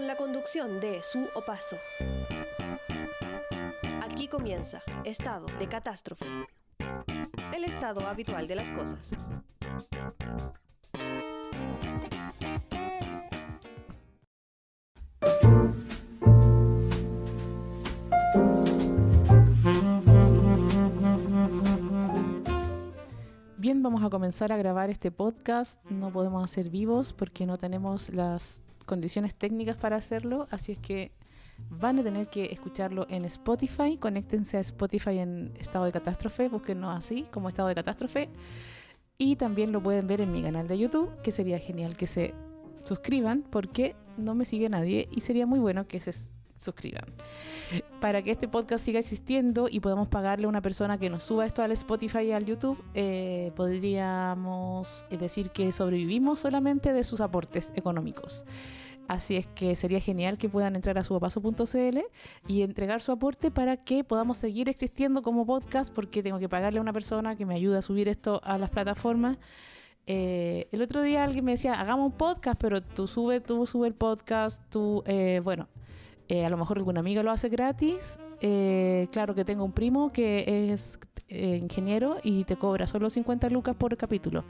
con la conducción de Su Opaso. Aquí comienza Estado de Catástrofe, el estado habitual de las cosas. Bien, vamos a comenzar a grabar este podcast. No podemos hacer vivos porque no tenemos las condiciones técnicas para hacerlo, así es que van a tener que escucharlo en Spotify. Conéctense a Spotify en Estado de Catástrofe, búsquennos así como Estado de Catástrofe, y también lo pueden ver en mi canal de YouTube, que sería genial que se suscriban porque no me sigue nadie y sería muy bueno que se suscriban para que este podcast siga existiendo y podamos pagarle a una persona que nos suba esto al Spotify y al YouTube. Podríamos decir que sobrevivimos solamente de sus aportes económicos. Así es que sería genial que puedan entrar a suopaso.cl y entregar su aporte para que podamos seguir existiendo como podcast, porque tengo que pagarle a una persona que me ayude a subir esto a las plataformas. El otro día alguien me decía, hagamos un podcast, pero tú sube el podcast, a lo mejor alguna amiga lo hace gratis. Claro que tengo un primo que es ingeniero y te cobra solo 50 lucas por capítulo.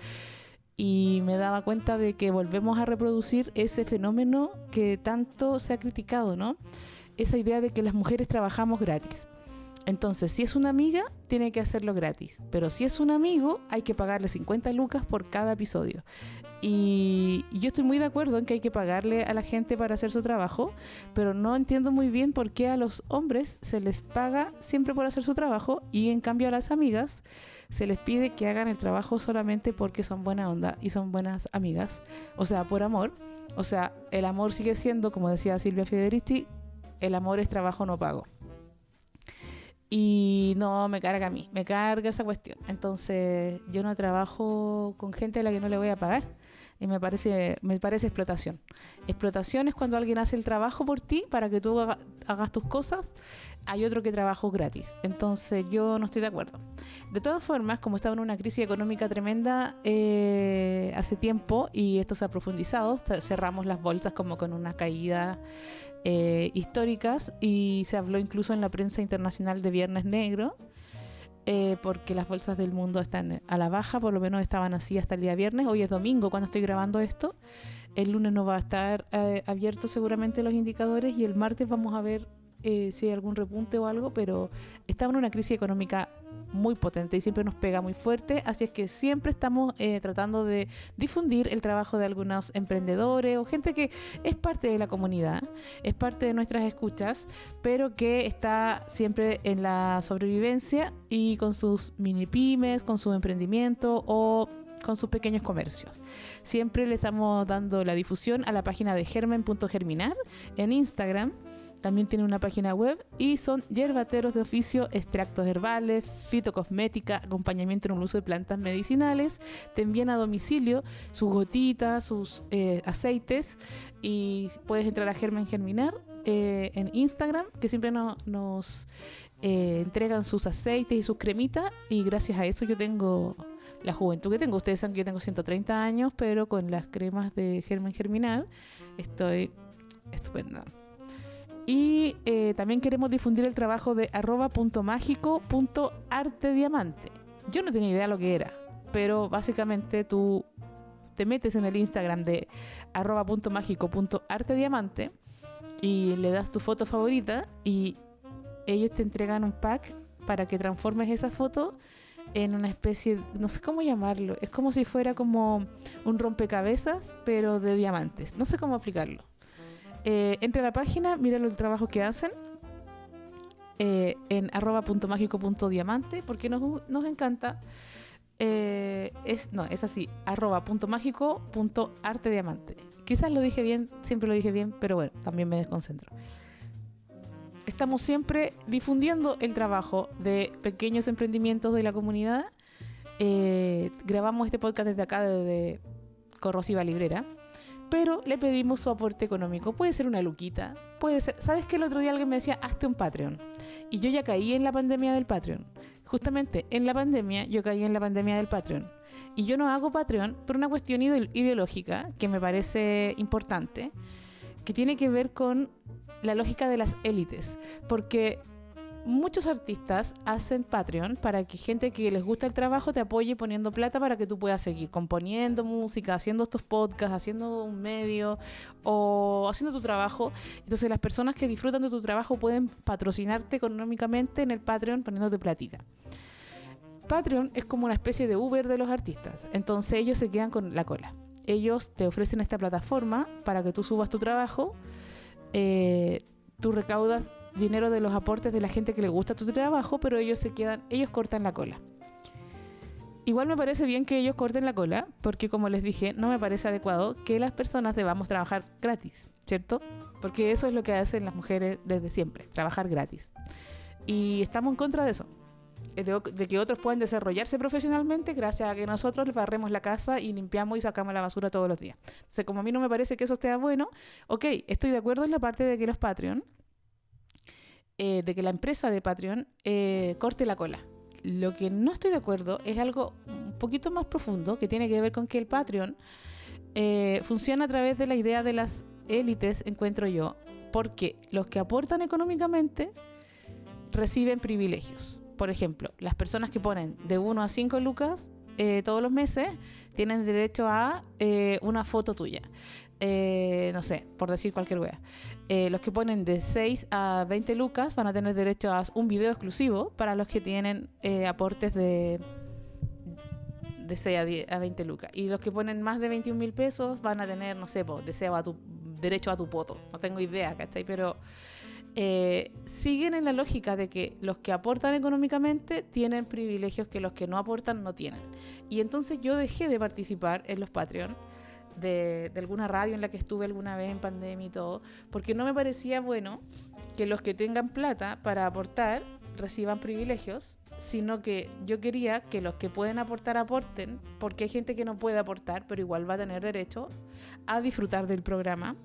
Y me daba cuenta de que volvemos a reproducir ese fenómeno que tanto se ha criticado, ¿no? Esa idea de que las mujeres trabajamos gratis. Entonces, si es una amiga, tiene que hacerlo gratis. Pero si es un amigo, hay que pagarle 50 lucas por cada episodio. Y yo estoy muy de acuerdo en que hay que pagarle a la gente para hacer su trabajo, pero no entiendo muy bien por qué a los hombres se les paga siempre por hacer su trabajo y en cambio a las amigas se les pide que hagan el trabajo solamente porque son buena onda y son buenas amigas. O sea, por amor. O sea, el amor sigue siendo, como decía Silvia Federici, el amor es trabajo no pago. Y no, me carga a mí, me carga esa cuestión. Entonces yo no trabajo con gente a la que no le voy a pagar. Y me parece explotación. Explotación es cuando alguien hace el trabajo por ti para que tú hagas tus cosas. Hay otro que trabaja gratis. Entonces yo no estoy de acuerdo. De todas formas, como estaba en una crisis económica tremenda hace tiempo y esto se ha profundizado, cerramos las bolsas como con una caída históricas y se habló incluso en la prensa internacional de Viernes Negro. Porque las bolsas del mundo están a la baja, por lo menos estaban así hasta el día viernes. Hoy es domingo cuando estoy grabando esto. El lunes no va a estar abierto seguramente los indicadores y el martes vamos a ver si hay algún repunte o algo, pero estamos en una crisis económica muy potente y siempre nos pega muy fuerte, así es que siempre estamos tratando de difundir el trabajo de algunos emprendedores o gente que es parte de la comunidad, es parte de nuestras escuchas, pero que está siempre en la sobrevivencia y con sus mini pymes, con su emprendimiento o con sus pequeños comercios. Siempre le estamos dando la difusión a la página de germen.germinar en Instagram. También tiene una página web y son yerbateros de oficio, extractos herbales, fitocosmética, acompañamiento en el uso de plantas medicinales. Te envían a domicilio sus gotitas, sus aceites, y puedes entrar a Germen Germinar en Instagram, que siempre nos entregan sus aceites y sus cremitas, y gracias a eso yo tengo la juventud que tengo. Ustedes saben que yo tengo 130 años, pero con las cremas de Germen Germinar estoy estupenda. Y también queremos difundir el trabajo de @.mágico.artediamante. Yo no tenía idea lo que era, pero básicamente tú te metes en el Instagram de @.mágico.artediamante y le das tu foto favorita y ellos te entregan un pack para que transformes esa foto en una especie, no sé cómo llamarlo, es como si fuera como un rompecabezas, pero de diamantes. No sé cómo aplicarlo. Entre a la página, míralo el trabajo que hacen en @.mágico.diamante, porque nos encanta. Es así, @.mágico.artediamante. Quizás lo dije bien, siempre lo dije bien, pero bueno, también me desconcentro. Estamos siempre difundiendo el trabajo de pequeños emprendimientos de la comunidad. Grabamos este podcast desde acá, desde Corrosiva Librera. Pero le pedimos su aporte económico. Puede ser una luquita, puede ser... ¿Sabes qué? El otro día alguien me decía, hazte un Patreon. Y yo ya caí en la pandemia del Patreon. Justamente en la pandemia, yo caí en la pandemia del Patreon. Y yo no hago Patreon por una cuestión ideológica que me parece importante. que tiene que ver con la lógica de las élites, porque muchos artistas hacen Patreon para que gente que les gusta el trabajo te apoye poniendo plata para que tú puedas seguir componiendo música, haciendo estos podcasts, haciendo un medio o haciendo tu trabajo. Entonces las personas que disfrutan de tu trabajo pueden patrocinarte económicamente en el Patreon poniéndote platita. Patreon es como una especie de Uber de los artistas, entonces ellos se quedan con la cola. Ellos te ofrecen esta plataforma para que tú subas tu trabajo, tú recaudas dinero de los aportes de la gente que le gusta tu trabajo, pero ellos cortan la cola. Igual me parece bien que ellos corten la cola, porque como les dije, no me parece adecuado que las personas debamos trabajar gratis, ¿cierto? Porque eso es lo que hacen las mujeres desde siempre, trabajar gratis. Y estamos en contra de eso, de que otros puedan desarrollarse profesionalmente gracias a que nosotros barremos la casa y limpiamos y sacamos la basura todos los días. Entonces, como a mí no me parece que eso esté bueno, ok, estoy de acuerdo en la parte de que los Patreon, de que la empresa de Patreon corte la cola. Lo que no estoy de acuerdo es algo un poquito más profundo, que tiene que ver con que el Patreon funciona a través de la idea de las élites, encuentro yo, porque los que aportan económicamente reciben privilegios. Por ejemplo, las personas que ponen de 1 a 5 lucas todos los meses tienen derecho a una foto tuya. No sé, por decir cualquier wea. Los que ponen de 6 a 20 lucas van a tener derecho a un video exclusivo para los que tienen aportes de 6 a 20 lucas. Y los que ponen más de 21,000 pesos van a tener, no sé, derecho a tu poto. No tengo idea, ¿cachai? Pero siguen en la lógica de que los que aportan económicamente tienen privilegios que los que no aportan no tienen. Y entonces yo dejé de participar en los Patreon de alguna radio en la que estuve alguna vez en pandemia y todo, porque no me parecía bueno que los que tengan plata para aportar reciban privilegios, sino que yo quería que los que pueden aportar aporten, porque hay gente que no puede aportar pero igual va a tener derecho a disfrutar del programa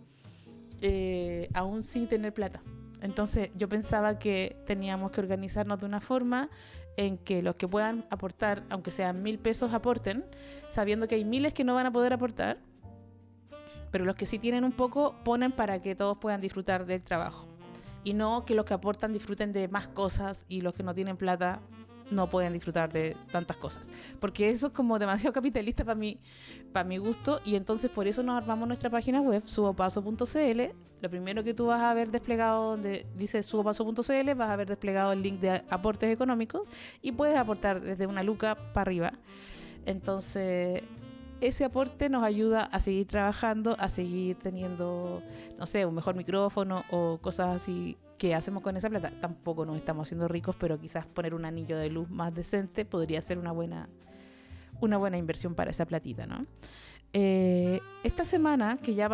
aún sin tener plata. Entonces yo pensaba que teníamos que organizarnos de una forma en que los que puedan aportar, aunque sean 1,000 pesos, aporten, sabiendo que hay miles que no van a poder aportar, pero los que sí tienen un poco ponen para que todos puedan disfrutar del trabajo. Y no que los que aportan disfruten de más cosas y los que no tienen plata no pueden disfrutar de tantas cosas. Porque eso es como demasiado capitalista para mi gusto, y entonces por eso nos armamos nuestra página web, subopaso.cl. Lo primero que tú vas a ver desplegado donde dice subopaso.cl, vas a ver desplegado el link de aportes económicos y puedes aportar desde 1 luca para arriba. Entonces ese aporte nos ayuda a seguir trabajando, a seguir teniendo, no sé, un mejor micrófono o cosas así que hacemos con esa plata. Tampoco nos estamos haciendo ricos, pero quizás poner un anillo de luz más decente podría ser una buena inversión para esa platita, ¿no? Esta semana, que ya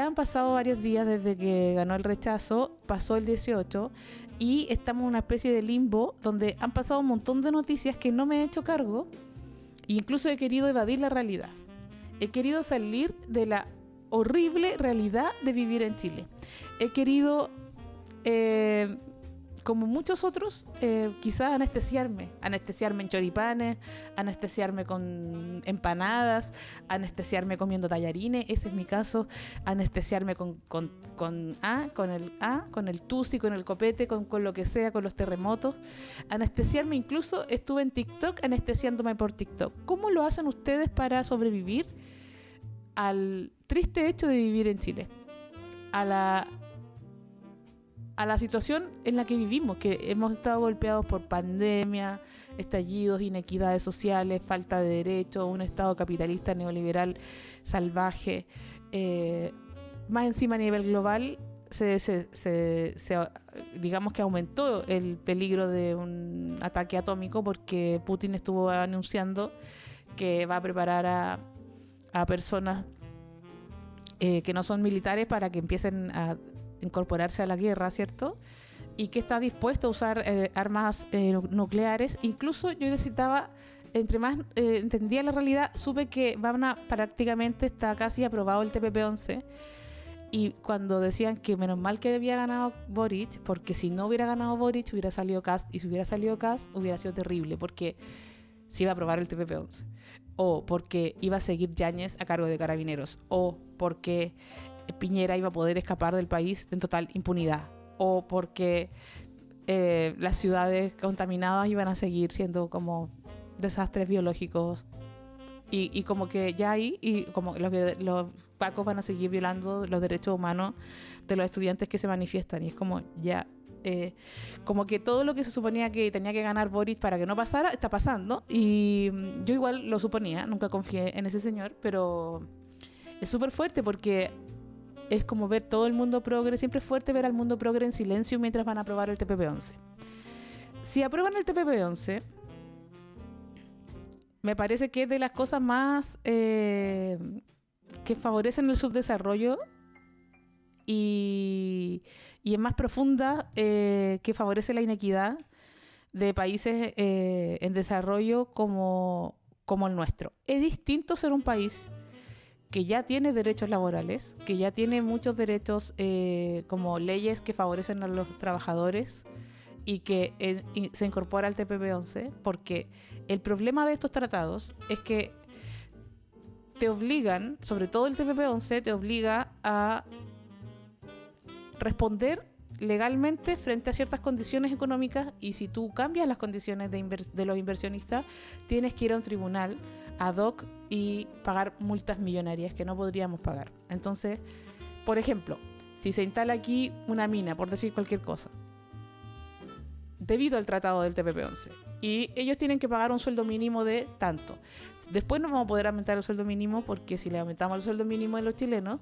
han pasado varios días desde que ganó el rechazo, pasó el 18 y estamos en una especie de limbo donde han pasado un montón de noticias que no me he hecho cargo. Incluso he querido evadir la realidad. He querido salir de la horrible realidad de vivir en Chile. He querido, como muchos otros, quizás anestesiarme en choripanes, anestesiarme con empanadas, anestesiarme comiendo tallarines, ese es mi caso, anestesiarme con el tusi, con el copete, con lo que sea, con los terremotos, anestesiarme. Incluso estuve en TikTok anestesiándome por TikTok. ¿Cómo lo hacen ustedes para sobrevivir al triste hecho de vivir en Chile? A la situación en la que vivimos, que hemos estado golpeados por pandemia, estallidos, inequidades sociales, falta de derechos, un estado capitalista neoliberal salvaje. Más encima a nivel global, digamos que aumentó el peligro de un ataque atómico, porque Putin estuvo anunciando que va a preparar a personas que no son militares para que empiecen a incorporarse a la guerra, ¿cierto? Y que está dispuesto a usar armas nucleares. Incluso yo necesitaba, entre más entendía la realidad, supe que prácticamente está casi aprobado el TPP-11. Y cuando decían que menos mal que había ganado Boric, porque si no hubiera ganado Boric hubiera salido Kast, y si hubiera salido Kast hubiera sido terrible, porque se iba a aprobar el TPP-11, o porque iba a seguir Yáñez a cargo de Carabineros, o porque Piñera iba a poder escapar del país en total impunidad, o porque las ciudades contaminadas iban a seguir siendo como desastres biológicos, y como que ya ahí, y como los pacos van a seguir violando los derechos humanos de los estudiantes que se manifiestan, y es como ya como que todo lo que se suponía que tenía que ganar Boric para que no pasara, está pasando. Y yo igual lo suponía, nunca confié en ese señor, pero es súper fuerte porque es como ver todo el mundo progre. Siempre es fuerte ver al mundo progre en silencio mientras van a aprobar el TPP-11. Si aprueban el TPP-11, me parece que es de las cosas más que favorecen el subdesarrollo, y es más profunda, que favorece la inequidad de países en desarrollo como el nuestro. Es distinto ser un país que ya tiene derechos laborales, que ya tiene muchos derechos, como leyes que favorecen a los trabajadores, y que se incorpora al TPP-11, porque el problema de estos tratados es que te obligan, sobre todo el TPP-11, te obliga a responder legalmente frente a ciertas condiciones económicas, y si tú cambias las condiciones de los inversionistas, tienes que ir a un tribunal ad hoc y pagar multas millonarias que no podríamos pagar. Entonces, por ejemplo, si se instala aquí una mina, por decir cualquier cosa, debido al tratado del TPP-11, y ellos tienen que pagar un sueldo mínimo de tanto. Después no vamos a poder aumentar el sueldo mínimo, porque si le aumentamos el sueldo mínimo de los chilenos,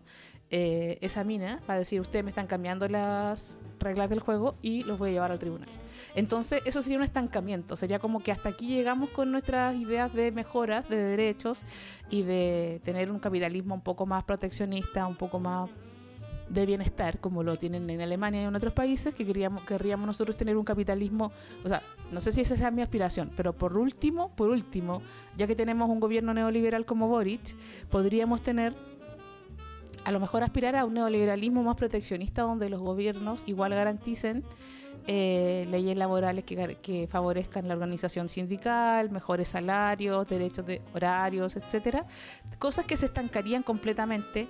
esa mina va a decir: ustedes me están cambiando las reglas del juego y los voy a llevar al tribunal. Entonces eso sería un estancamiento, sería como que hasta aquí llegamos con nuestras ideas de mejoras de derechos y de tener un capitalismo un poco más proteccionista, un poco más de bienestar, como lo tienen en Alemania y en otros países, que querríamos nosotros tener un capitalismo. O sea, no sé si esa sea mi aspiración, pero por último, ya que tenemos un gobierno neoliberal como Boric, podríamos tener, a lo mejor aspirar a un neoliberalismo más proteccionista, donde los gobiernos igual garanticen leyes laborales que favorezcan la organización sindical, mejores salarios, derechos de horarios, etcétera, cosas que se estancarían completamente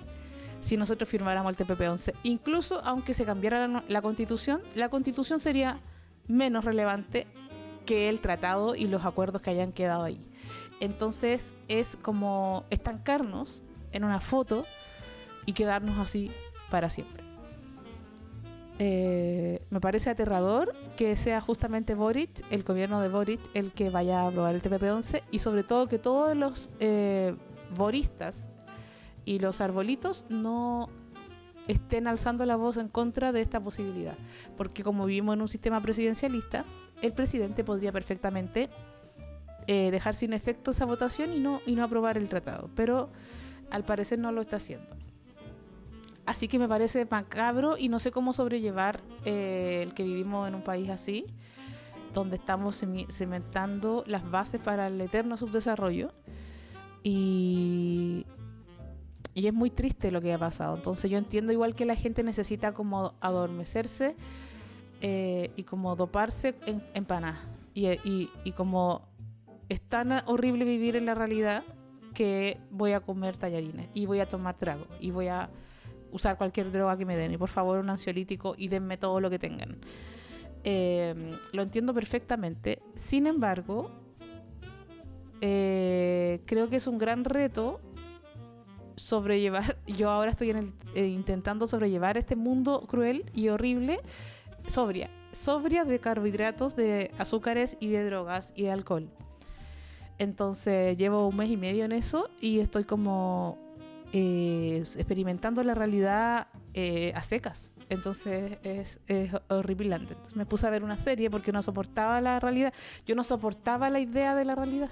si nosotros firmáramos el TPP-11. Incluso aunque se cambiara la Constitución sería menos relevante que el tratado y los acuerdos que hayan quedado ahí. Entonces es como estancarnos en una foto y quedarnos así para siempre. Me parece aterrador que sea justamente Boric, el gobierno de Boric, el que vaya a aprobar el TPP-11, y sobre todo que todos los boristas y los arbolitos no estén alzando la voz en contra de esta posibilidad, porque como vivimos en un sistema presidencialista, el presidente podría perfectamente dejar sin efecto esa votación y no aprobar el tratado, pero al parecer no lo está haciendo. Así que me parece macabro, y no sé cómo sobrellevar el que vivimos en un país así, donde estamos cimentando las bases para el eterno subdesarrollo, y es muy triste lo que ha pasado. Entonces yo entiendo igual que la gente necesita como adormecerse y como doparse en paná, y como es tan horrible vivir en la realidad que voy a comer tallarines y voy a tomar trago y voy a usar cualquier droga que me den, y por favor un ansiolítico, y denme todo lo que tengan. Lo entiendo perfectamente. Sin embargo, creo que es un gran reto sobrellevar. Yo ahora estoy intentando sobrellevar este mundo cruel y horrible, sobria de carbohidratos, de azúcares y de drogas y de alcohol. Entonces llevo 1 mes y medio en eso, y estoy como experimentando la realidad a secas. Entonces es horripilante. Entonces me puse a ver una serie porque no soportaba la realidad. Yo no soportaba la idea de la realidad.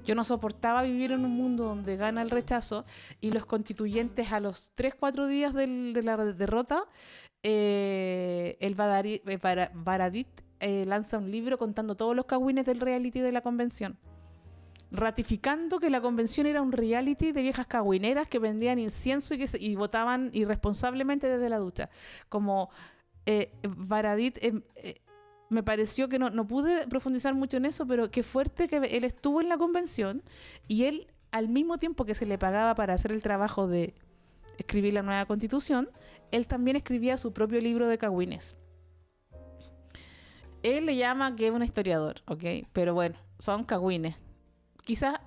Yo no soportaba vivir en un mundo donde gana el rechazo, y los constituyentes a los 3-4 días de la derrota, el Baradit lanza un libro contando todos los cagüines del reality de la convención, ratificando que la convención era un reality de viejas cagüineras que vendían incienso y votaban irresponsablemente desde la ducha. Como Baradit... me pareció que no pude profundizar mucho en eso, pero qué fuerte que él estuvo en la convención, y él, al mismo tiempo que se le pagaba para hacer el trabajo de escribir la nueva constitución, él también escribía su propio libro de cagüines. Él le llama que es un historiador, ¿ok? Pero bueno, son cagüines. Quizás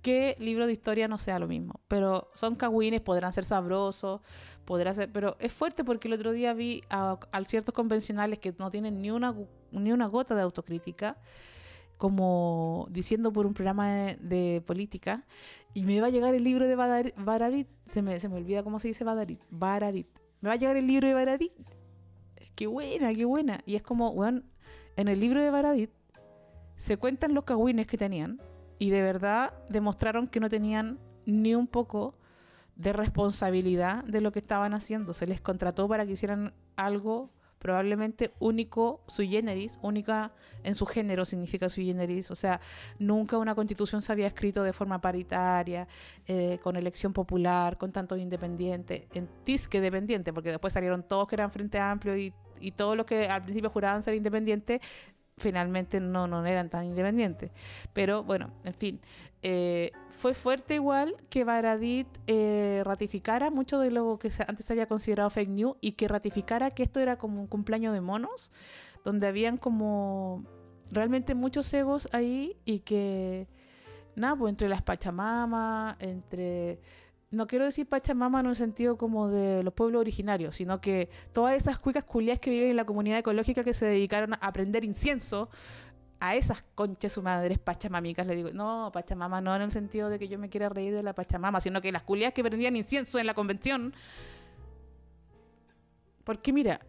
que libro de historia no sea lo mismo, pero son cagüines, podrán ser sabrosos, podrá ser, pero es fuerte porque el otro día vi a ciertos convencionales que no tienen ni una gota de autocrítica, como diciendo por un programa de política, y me va a llegar el libro de Baradit, se me olvida cómo se dice Baradit, me va a llegar el libro de Baradit, qué buena, y es como, bueno, en el libro de Baradit se cuentan los cagüines que tenían, y de verdad demostraron que no tenían ni un poco de responsabilidad de lo que estaban haciendo. Se les contrató para que hicieran algo probablemente único, sui generis, única en su género significa sui generis. O sea, nunca una constitución se había escrito de forma paritaria, con elección popular, con tantos independientes, en disque dependiente, porque después salieron todos que eran Frente Amplio y todos los que al principio juraban ser independientes, finalmente no eran tan independientes. Pero bueno, en fin, fue fuerte igual que Baradit ratificara mucho de lo que antes se había considerado fake news, y que ratificara que esto era como un cumpleaños de monos, donde habían como realmente muchos egos ahí, y que nada, pues entre las pachamamas, no quiero decir Pachamama en un sentido como de los pueblos originarios, sino que todas esas cuicas culias que viven en la comunidad ecológica, que se dedicaron a prender incienso, a esas conchas su madres pachamamicas, le digo, no, Pachamama no en el sentido de que yo me quiera reír de la Pachamama, sino que las culias que prendían incienso en la convención. Porque mira,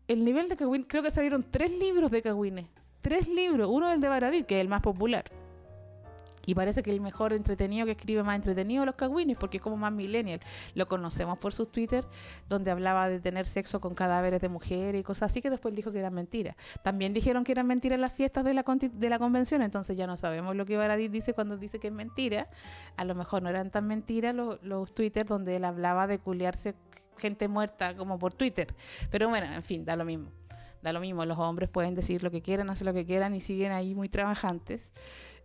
el nivel de cagüín, creo que salieron 3 libros de cagüines, 3 libros, uno es el de Baradit, que es el más popular. Y parece que el mejor entretenido, que escribe más entretenido, los cagüines, porque es como más millennial. Lo conocemos por sus Twitter, donde hablaba de tener sexo con cadáveres de mujeres y cosas así, que después dijo que eran mentiras. También dijeron que eran mentiras las fiestas de la convención, entonces ya no sabemos lo que Baradit dice cuando dice que es mentira. A lo mejor no eran tan mentiras los Twitter donde él hablaba de culiarse gente muerta como por Twitter. Pero bueno, en fin, da lo mismo. Los hombres pueden decir lo que quieran, hacer lo que quieran y siguen ahí muy trabajantes.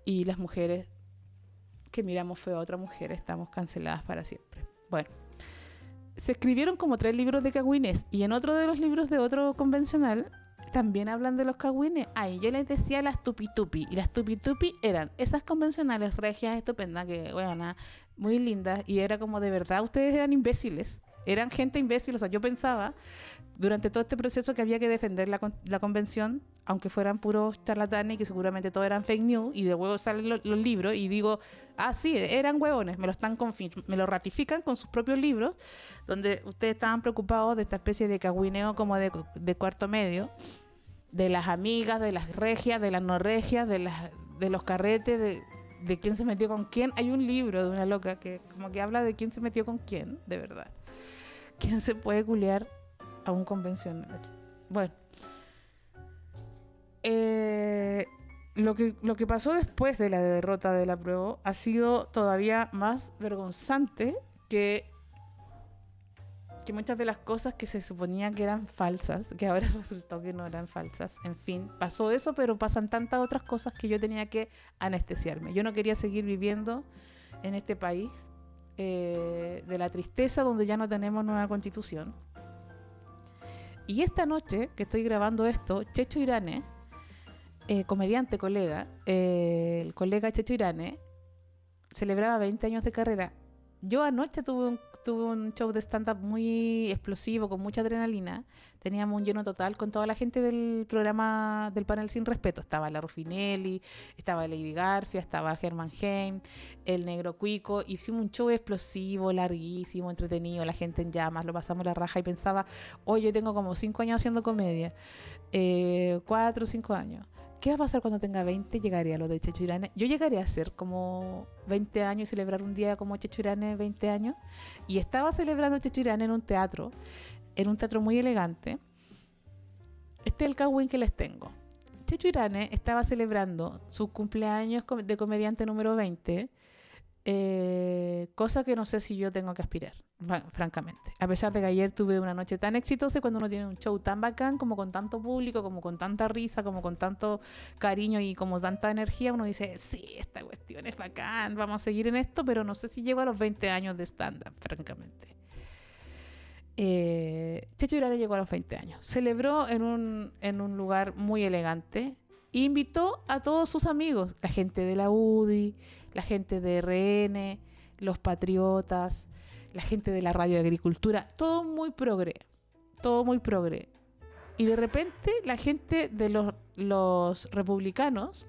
Y las mujeres que miramos feo a otra mujer estamos canceladas para siempre. Bueno, se escribieron como 3 libros de cagüines, y en otro de los libros de otro convencional también hablan de los cagüines. Ahí yo les decía las tupi-tupi, y las tupi-tupi eran esas convencionales regias estupendas, que bueno, muy lindas, y era como de verdad ustedes eran imbéciles. Eran gente imbécil, o sea, yo pensaba durante todo este proceso que había que defender la convención, aunque fueran puros charlatanes y que seguramente todos eran fake news, y de huevo salen los libros y digo, sí, eran huevones, me lo ratifican con sus propios libros, donde ustedes estaban preocupados de esta especie de cagüineo como de cuarto medio, de las amigas, de las regias, de las no regias, de los carretes, de quién se metió con quién. Hay un libro de una loca que como que habla de quién se metió con quién, de verdad. ¿Quién se puede culiar a un convencional? Bueno, lo que pasó después de la derrota de la prueba ha sido todavía más vergonzante que muchas de las cosas que se suponían que eran falsas, que ahora resultó que no eran falsas. En fin, pasó eso, pero pasan tantas otras cosas que yo tenía que anestesiarme. Yo no quería seguir viviendo en este país de la tristeza, donde ya no tenemos nueva constitución. Y esta noche que estoy grabando esto, Checho Irane, comediante, el colega Checho Irane, celebraba 20 años de carrera. Yo anoche tuve un show de stand-up muy explosivo, con mucha adrenalina. Teníamos un lleno total con toda la gente del programa del panel Sin Respeto. Estaba la Ruffinelli, estaba Lady Garfia, estaba Germán Heim, el Negro Cuico. Hicimos un show explosivo, larguísimo, entretenido, la gente en llamas, lo pasamos la raja, y pensaba, oye, yo tengo como 5 años haciendo comedia, 4 o 5 años. ¿Qué va a pasar cuando tenga 20? Llegaré a lo de Checho Irane. Yo llegaré a hacer como 20 años y celebrar un día como Checho Irane 20 años. Y estaba celebrando Checho Irane en un teatro muy elegante. Este es el cagüín que les tengo. Checho Irane estaba celebrando su cumpleaños de comediante número 20, cosa que no sé si yo tengo que aspirar, francamente. A pesar de que ayer tuve una noche tan exitosa, cuando uno tiene un show tan bacán, como con tanto público, como con tanta risa, como con tanto cariño y como tanta energía, uno dice, sí, esta cuestión es bacán, vamos a seguir en esto, pero no sé si llego a los 20 años de stand-up, francamente. Checho Irane llegó a los 20 años. Celebró en un lugar muy elegante e invitó a todos sus amigos, la gente de la UDI, la gente de RN, los patriotas, la gente de la radio de agricultura, todo muy progre. Y de repente la gente de los republicanos,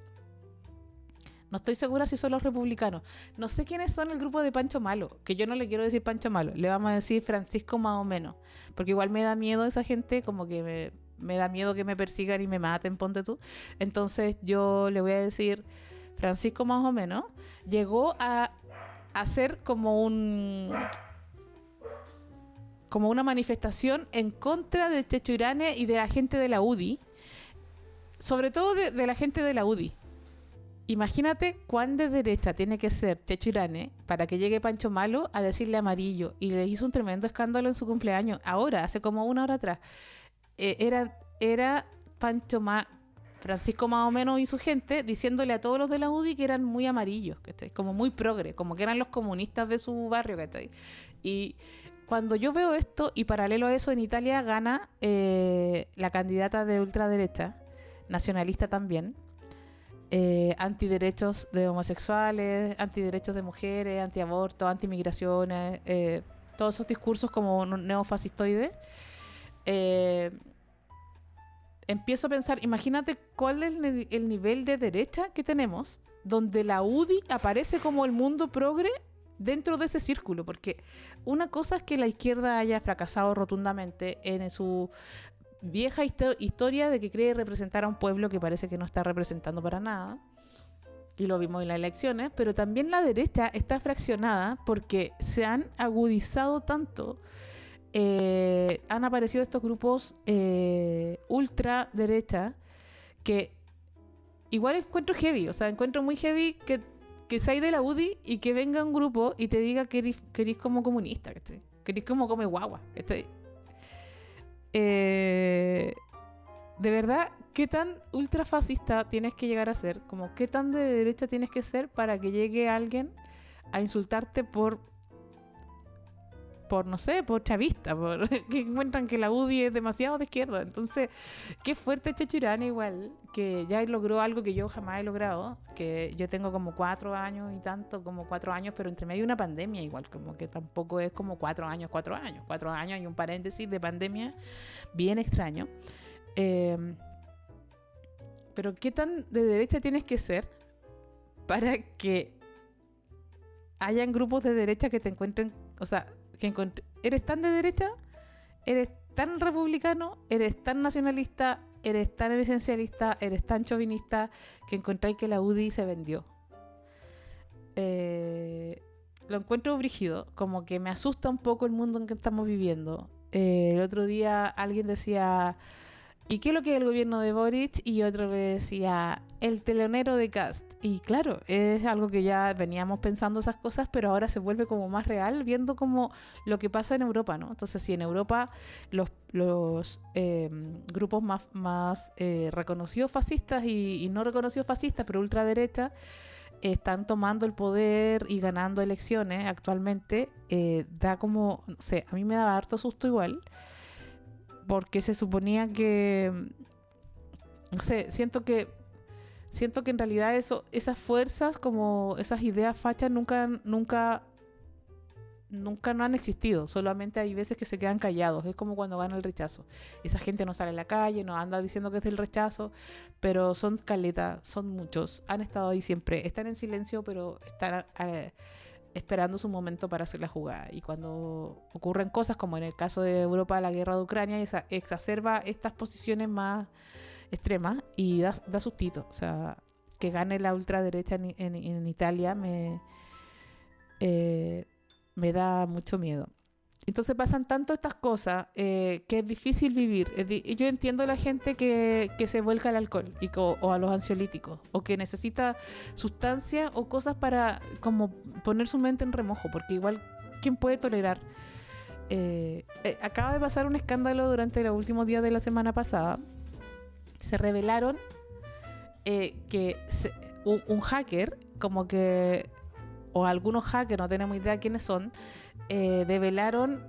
no estoy segura si son los republicanos, no sé quiénes son el grupo de Pancho Malo, que yo no le quiero decir Pancho Malo, le vamos a decir Francisco más o menos, porque igual me da miedo esa gente, como que me da miedo que me persigan y me maten, ponte tú. Entonces yo le voy a decir Francisco más o menos, llegó a hacer como una manifestación en contra de Checho Irane y de la gente de la UDI, sobre todo de la gente de la UDI. Imagínate cuán de derecha tiene que ser Checho Irane para que llegue Pancho Malo a decirle amarillo, y le hizo un tremendo escándalo en su cumpleaños. Ahora, hace como una hora atrás, era Francisco más o menos y su gente diciéndole a todos los de la UDI que eran muy amarillos, ¿cachai? Como muy progre, como que eran los comunistas de su barrio, ¿cachai? Y cuando yo veo esto, y paralelo a eso, en Italia gana la candidata de ultraderecha, nacionalista también, antiderechos de homosexuales, antiderechos de mujeres, antiaborto, antimigraciones, todos esos discursos como neofascistoides. Empiezo a pensar, imagínate cuál es el nivel de derecha que tenemos, donde la UDI aparece como el mundo progre dentro de ese círculo, porque una cosa es que la izquierda haya fracasado rotundamente en su vieja historia de que cree representar a un pueblo que parece que no está representando para nada, y lo vimos en las elecciones, pero también la derecha está fraccionada porque se han agudizado tanto, han aparecido estos grupos ultraderecha que igual encuentro heavy, o sea, encuentro muy heavy que seas de la UDI y que venga un grupo y te diga que eres como comunista, ¿cachai? Que eres como come guagua, ¿cachai? De verdad, ¿qué tan ultrafascista tienes que llegar a ser? Como, ¿qué tan de derecha tienes que ser para que llegue alguien a insultarte por no sé, por chavista, que encuentran que la UDI es demasiado de izquierda? Entonces, qué fuerte Checho Irane igual, que ya logró algo que yo jamás he logrado, que yo tengo como 4 años y tanto, como 4 años, pero entre medio una pandemia igual, como que tampoco es como 4 años y un paréntesis de pandemia bien extraño. Pero qué tan de derecha tienes que ser para que hayan grupos de derecha que te encuentren, o sea, eres tan de derecha, eres tan republicano, eres tan nacionalista, eres tan esencialista, eres tan chauvinista, que encontráis que la UDI se vendió. Lo encuentro brígido, como que me asusta un poco el mundo en que estamos viviendo. El otro día alguien decía, ¿y qué es lo que es el gobierno de Boric? Y otro le decía, el telonero de Kast. Y claro, es algo que ya veníamos pensando esas cosas, pero ahora se vuelve como más real, viendo como lo que pasa en Europa, ¿no? Entonces, si en Europa los grupos más reconocidos fascistas y no reconocidos fascistas, pero ultraderecha, están tomando el poder y ganando elecciones actualmente, da como, no sé, a mí me daba harto susto igual, porque se suponía que, no sé, siento que en realidad esas fuerzas, como esas ideas fachas, nunca no han existido. Solamente hay veces que se quedan callados. Es como cuando gana el rechazo. Esa gente no sale a la calle, no anda diciendo que es del rechazo, pero son caletas, son muchos. Han estado ahí siempre. Están en silencio, pero están esperando su momento para hacer la jugada. Y cuando ocurren cosas como en el caso de Europa, la guerra de Ucrania, exacerba estas posiciones más extremas y da sustito. O sea, que gane la ultraderecha en Italia me da mucho miedo. Entonces pasan tanto estas cosas que es difícil vivir. Yo entiendo a la gente que se vuelca al alcohol o a los ansiolíticos, o que necesita sustancias o cosas para como poner su mente en remojo, porque igual, ¿quién puede tolerar? Acaba de pasar un escándalo durante los últimos días de la semana pasada. Se revelaron que un hacker, como que, o algunos hackers, no tenemos idea quiénes son, develaron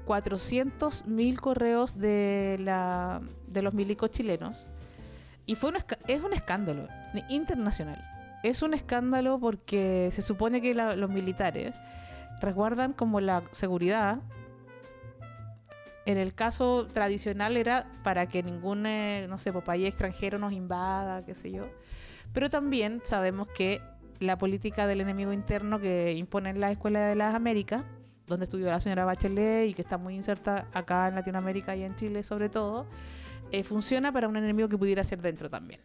400.000 correos de los milicos chilenos. Y es un escándalo internacional. Es un escándalo porque se supone que los militares resguardan como la seguridad. En el caso tradicional era para que ningún, no sé, pues, país extranjero nos invada, qué sé yo. Pero también sabemos que la política del enemigo interno que impone en la Escuela de las Américas, donde estudió la señora Bachelet y que está muy inserta acá en Latinoamérica y en Chile sobre todo, funciona para un enemigo que pudiera ser dentro también.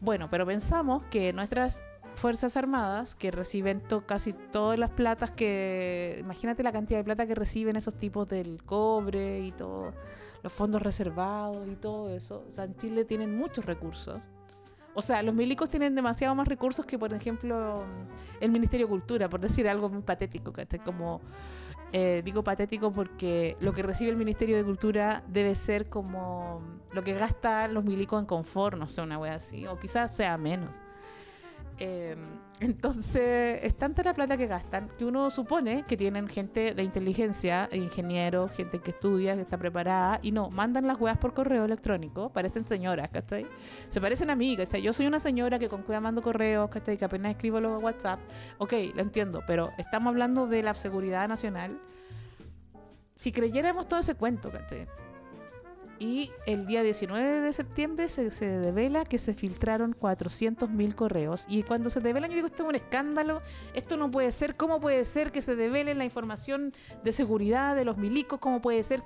Bueno, pero pensamos que nuestras Fuerzas Armadas, que reciben casi todas las platas que... Imagínate la cantidad de plata que reciben esos tipos del cobre y todo, los fondos reservados y todo eso. O sea, en Chile tienen muchos recursos. O sea, los milicos tienen demasiado más recursos que, por ejemplo, el Ministerio de Cultura, por decir algo muy patético, ¿cachai? Como, digo patético porque lo que recibe el Ministerio de Cultura debe ser como lo que gastan los milicos en confort, no sé, una wea así, o quizás sea menos. Entonces es tanta la plata que gastan que uno supone que tienen gente de inteligencia, ingenieros, gente que estudia, que está preparada, y no, mandan las weas por correo electrónico. Parecen señoras, ¿cachai? Se parecen a mí, ¿cachai? Yo soy una señora que con cuidado mando correos, ¿cachai? Que apenas escribo los WhatsApp. Ok, lo entiendo, pero estamos hablando de la seguridad nacional. Si creyéramos todo ese cuento, ¿cachai? Y el día 19 de septiembre se devela que se filtraron 400.000 correos. Y cuando se develan, yo digo, esto es un escándalo, esto no puede ser. ¿Cómo puede ser que se devele la información de seguridad de los milicos? ¿Cómo puede ser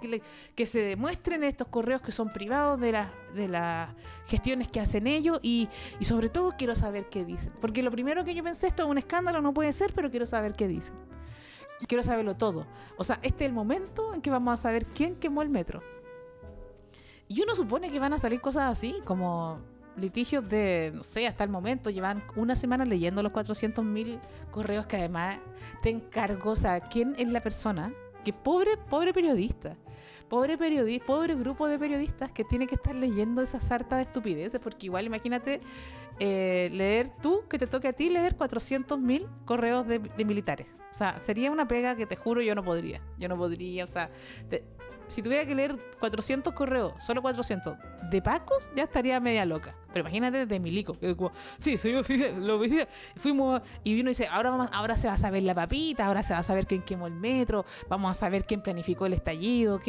que se demuestren estos correos que son privados de las gestiones que hacen ellos? Y sobre todo quiero saber qué dicen. Porque lo primero que yo pensé, esto es un escándalo, no puede ser, pero quiero saber qué dicen. Quiero saberlo todo. O sea, este es el momento en que vamos a saber quién quemó el metro. Y uno supone que van a salir cosas así, como litigios de, no sé, hasta el momento llevan una semana leyendo los 400.000 correos que además te encargó. O sea, ¿quién es la persona? Que pobre periodista, pobre grupo de periodistas que tiene que estar leyendo esa sarta de estupideces, porque igual imagínate leer tú, que te toque a ti leer 400.000 correos de militares. O sea, sería una pega que te juro yo no podría, o sea... Si tuviera que leer 400 correos, solo 400, de pacos, ya estaría media loca. Pero imagínate de milico. Que como, sí, lo vi, fuimos y uno dice, ahora se va a saber la papita, ahora se va a saber quién quemó el metro, vamos a saber quién planificó el estallido,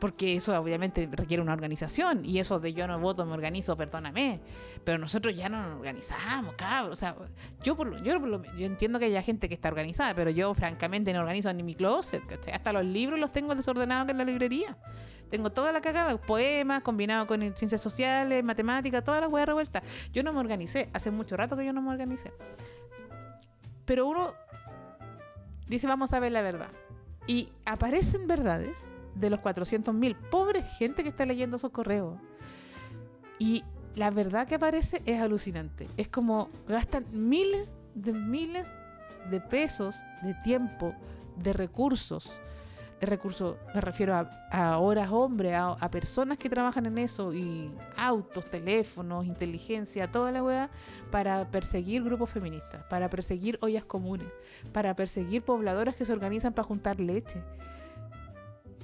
porque eso obviamente requiere una organización, y eso de yo no voto, me organizo, perdóname, pero nosotros ya no nos organizamos, cabrón. O sea, yo entiendo que haya gente que está organizada, pero yo francamente no organizo ni mi closet, ¿cachai? Hasta los libros los tengo desordenados en la librería. Tengo toda la cagada, los poemas combinados con ciencias sociales, matemáticas, todas las weas revueltas. Yo no me organicé, hace mucho rato que yo no me organicé. Pero uno dice, vamos a ver la verdad. Y aparecen verdades de los 400.000. Pobre gente que está leyendo esos correos. Y la verdad que aparece es alucinante. Es como gastan miles de pesos, de tiempo, de recursos, me refiero a horas hombre, a personas que trabajan en eso, y autos, teléfonos, inteligencia, toda la weá, para perseguir grupos feministas, para perseguir ollas comunes, para perseguir pobladoras que se organizan para juntar leche.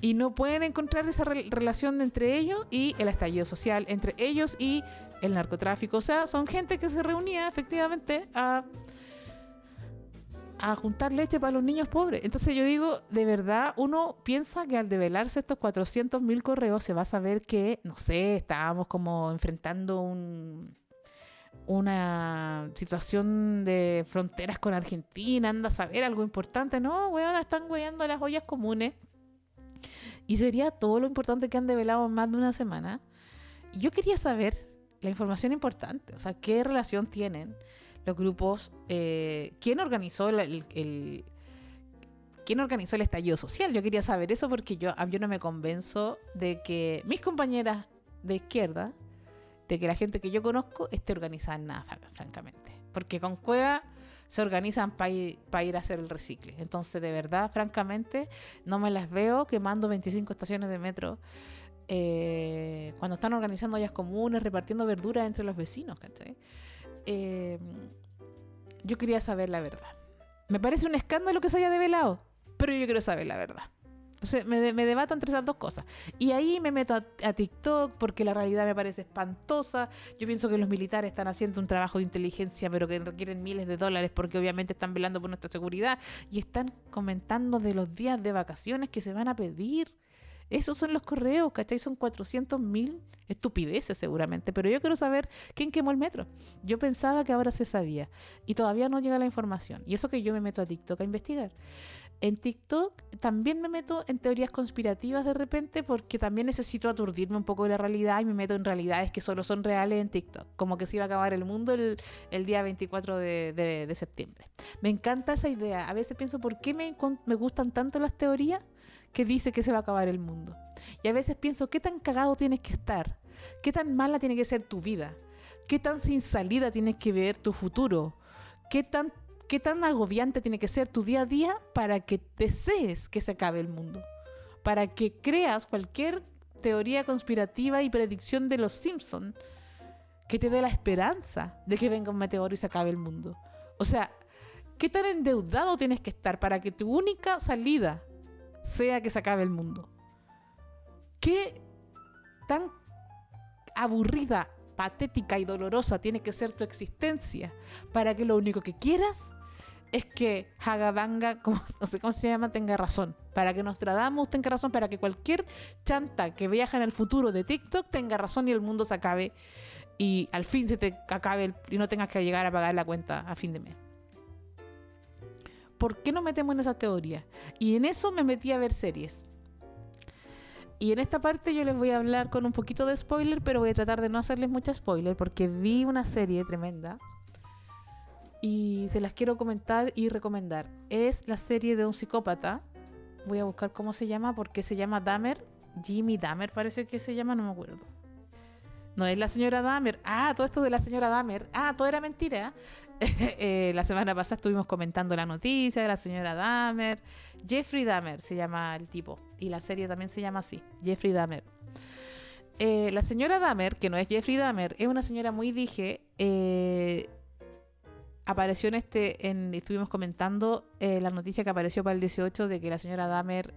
Y no pueden encontrar esa relación entre ellos y el estallido social, entre ellos y el narcotráfico. O sea, son gente que se reunía efectivamente a juntar leche para los niños pobres. Entonces yo digo, de verdad, uno piensa que al develarse estos 400.000 correos se va a saber que, no sé, estábamos como enfrentando una situación de fronteras con Argentina, anda a saber algo importante. No, weón, están weyando las ollas comunes. Y sería todo lo importante que han develado en más de una semana. Y yo quería saber la información importante, o sea, qué relación tienen los grupos, quién organizó el estallido social. Yo quería saber eso porque yo no me convenzo de que mis compañeras de izquierda, de que la gente que yo conozco esté organizada en nada, francamente. Porque con Cueva se organizan para ir a hacer el recicle. Entonces, de verdad, francamente, no me las veo quemando 25 estaciones de metro cuando están organizando ollas comunes, repartiendo verduras entre los vecinos, ¿cachai? Yo quería saber la verdad. Me parece un escándalo que se haya develado, pero yo quiero saber la verdad. O sea, me debato entre esas dos cosas. Y ahí me meto a TikTok porque la realidad me parece espantosa. Yo pienso que los militares están haciendo un trabajo de inteligencia, pero que requieren miles de dólares porque obviamente están velando por nuestra seguridad. Y están comentando de los días de vacaciones que se van a pedir. Esos son los correos, ¿cachai? Son 400.000 estupideces seguramente, pero yo quiero saber quién quemó el metro. Yo pensaba que ahora se sabía y todavía no llega la información. Y eso que yo me meto a TikTok a investigar. En TikTok también me meto en teorías conspirativas de repente porque también necesito aturdirme un poco de la realidad y me meto en realidades que solo son reales en TikTok. Como que se iba a acabar el mundo el día 24 de septiembre. Me encanta esa idea. A veces pienso, ¿por qué me gustan tanto las teorías que dice que se va a acabar el mundo? Y a veces pienso, ¿qué tan cagado tienes que estar? ¿Qué tan mala tiene que ser tu vida? ¿Qué tan sin salida tienes que ver tu futuro? ¿Qué tan agobiante tiene que ser tu día a día para que desees que se acabe el mundo? Para que creas cualquier teoría conspirativa y predicción de los Simpsons que te dé la esperanza de que venga un meteoro y se acabe el mundo. O sea, ¿qué tan endeudado tienes que estar para que tu única salida sea que se acabe el mundo? ¿Qué tan aburrida, patética y dolorosa tiene que ser tu existencia para que lo único que quieras es que Hagabanga, no sé cómo se llama, tenga razón? Para que Nostradamus tenga razón, para que cualquier chanta que viaja en el futuro de TikTok tenga razón y el mundo se acabe y al fin se te acabe y no tengas que llegar a pagar la cuenta a fin de mes. ¿Por qué nos metemos en esa teoría? Y en eso me metí a ver series. Y en esta parte yo les voy a hablar con un poquito de spoiler, pero voy a tratar de no hacerles mucho spoiler porque vi una serie tremenda y se las quiero comentar y recomendar. Es la serie de un psicópata. Voy a buscar cómo se llama porque se llama Dahmer. Jimmy Dahmer parece que se llama, no me acuerdo. No es la señora Dahmer. Todo esto de la señora Dahmer. Todo era mentira. La semana pasada estuvimos comentando la noticia de la señora Dahmer. Jeffrey Dahmer se llama el tipo. Y la serie también se llama así. Jeffrey Dahmer. La señora Dahmer, que no es Jeffrey Dahmer, es una señora muy dije. Apareció estuvimos comentando la noticia que apareció para el 18 de que la señora Dahmer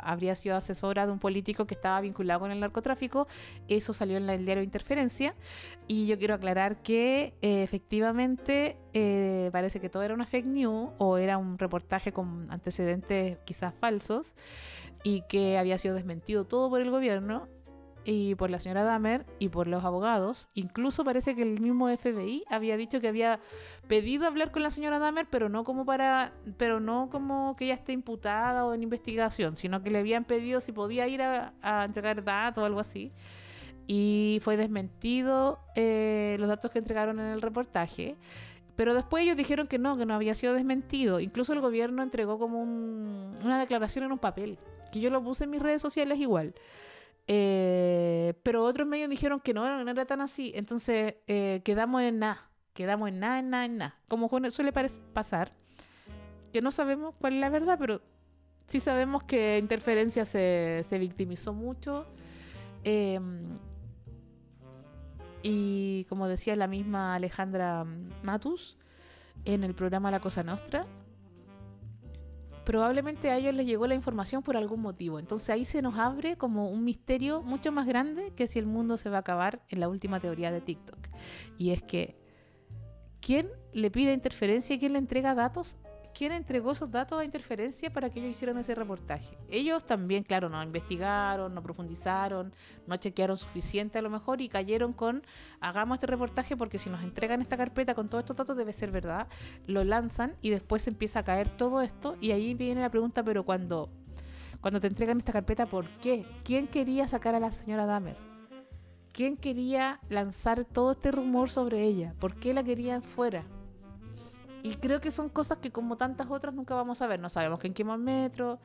habría sido asesora de un político que estaba vinculado con el narcotráfico. Eso salió en el diario Interferencia y yo quiero aclarar que efectivamente parece que todo era una fake news o era un reportaje con antecedentes quizás falsos y que había sido desmentido todo por el gobierno y por la señora Dahmer y por los abogados. Incluso parece que el mismo FBI había dicho que había pedido hablar con la señora Dahmer, pero no como que ella esté imputada o en investigación, sino que le habían pedido si podía ir a entregar datos o algo así. Y fue desmentido los datos que entregaron en el reportaje. Pero después ellos dijeron que no había sido desmentido. Incluso el gobierno entregó como una declaración en un papel, que yo lo puse en mis redes sociales igual. Pero otros medios dijeron que no era tan así. Entonces quedamos en nada. Como suele pasar, que no sabemos cuál es la verdad, pero sí sabemos que Interferencia se victimizó mucho. Y como decía la misma Alejandra Matus en el programa La Cosa Nostra, probablemente a ellos les llegó la información por algún motivo. Entonces ahí se nos abre como un misterio mucho más grande que si el mundo se va a acabar en la última teoría de TikTok. Y es que ¿quién le pide Interferencia y quién le entrega datos? ¿Quién entregó esos datos a Interferencia para que ellos hicieran ese reportaje? Ellos también, claro, no investigaron, no profundizaron, no chequearon suficiente a lo mejor y cayeron con hagamos este reportaje porque si nos entregan esta carpeta con todos estos datos debe ser verdad. Lo lanzan y después empieza a caer todo esto y ahí viene la pregunta, pero cuando te entregan esta carpeta, ¿por qué? ¿Quién quería sacar a la señora Dahmer? ¿Quién quería lanzar todo este rumor sobre ella? ¿Por qué la querían fuera? Y creo que son cosas que como tantas otras nunca vamos a ver. No sabemos quién quemó el metro,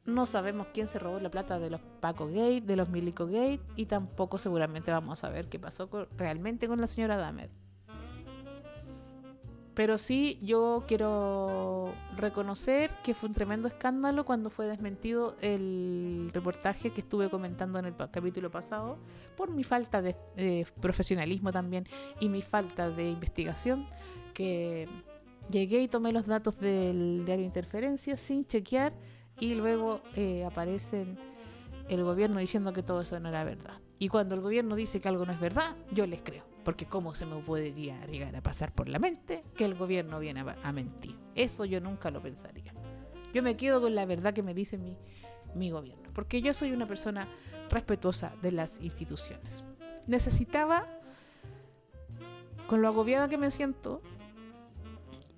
no sabemos quién se robó la plata de los Paco Gate, de los Milico Gate, y tampoco seguramente vamos a saber qué pasó realmente con la señora Dahmer. Pero sí, yo quiero reconocer que fue un tremendo escándalo cuando fue desmentido el reportaje que estuve comentando en el capítulo pasado, por mi falta de profesionalismo también y mi falta de investigación, que llegué y tomé los datos del diario Interferencia sin chequear y luego aparecen el gobierno diciendo que todo eso no era verdad. Y cuando el gobierno dice que algo no es verdad, yo les creo. Porque ¿cómo se me podría llegar a pasar por la mente que el gobierno viene a mentir? Eso yo nunca lo pensaría. Yo me quedo con la verdad que me dice mi gobierno. Porque yo soy una persona respetuosa de las instituciones. Necesitaba, con lo agobiada que me siento,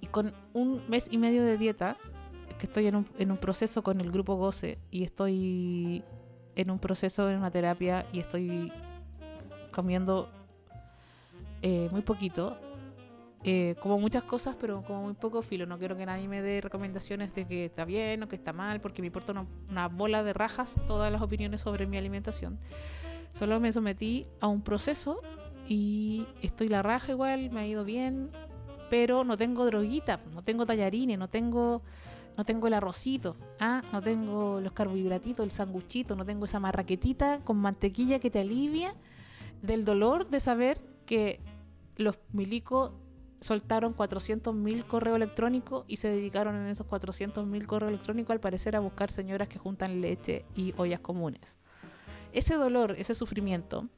y con 1 mes y medio de dieta, que estoy en un proceso con el grupo Goce, y estoy en un proceso, en una terapia, y estoy comiendo muy poquito, como muchas cosas, pero como muy poco filo. No quiero que nadie me dé recomendaciones de que está bien o que está mal, porque me importa una bola de rajas todas las opiniones sobre mi alimentación. Solo me sometí a un proceso y estoy la raja igual, me ha ido bien, pero no tengo droguita, no tengo tallarines, no tengo el arrocito, no tengo los carbohidratitos, el sanguchito, no tengo esa marraquetita con mantequilla que te alivia del dolor de saber que los milicos soltaron 400.000 correos electrónicos y se dedicaron en esos 400.000 correos electrónicos al parecer a buscar señoras que juntan leche y ollas comunes. Ese dolor, ese sufrimiento,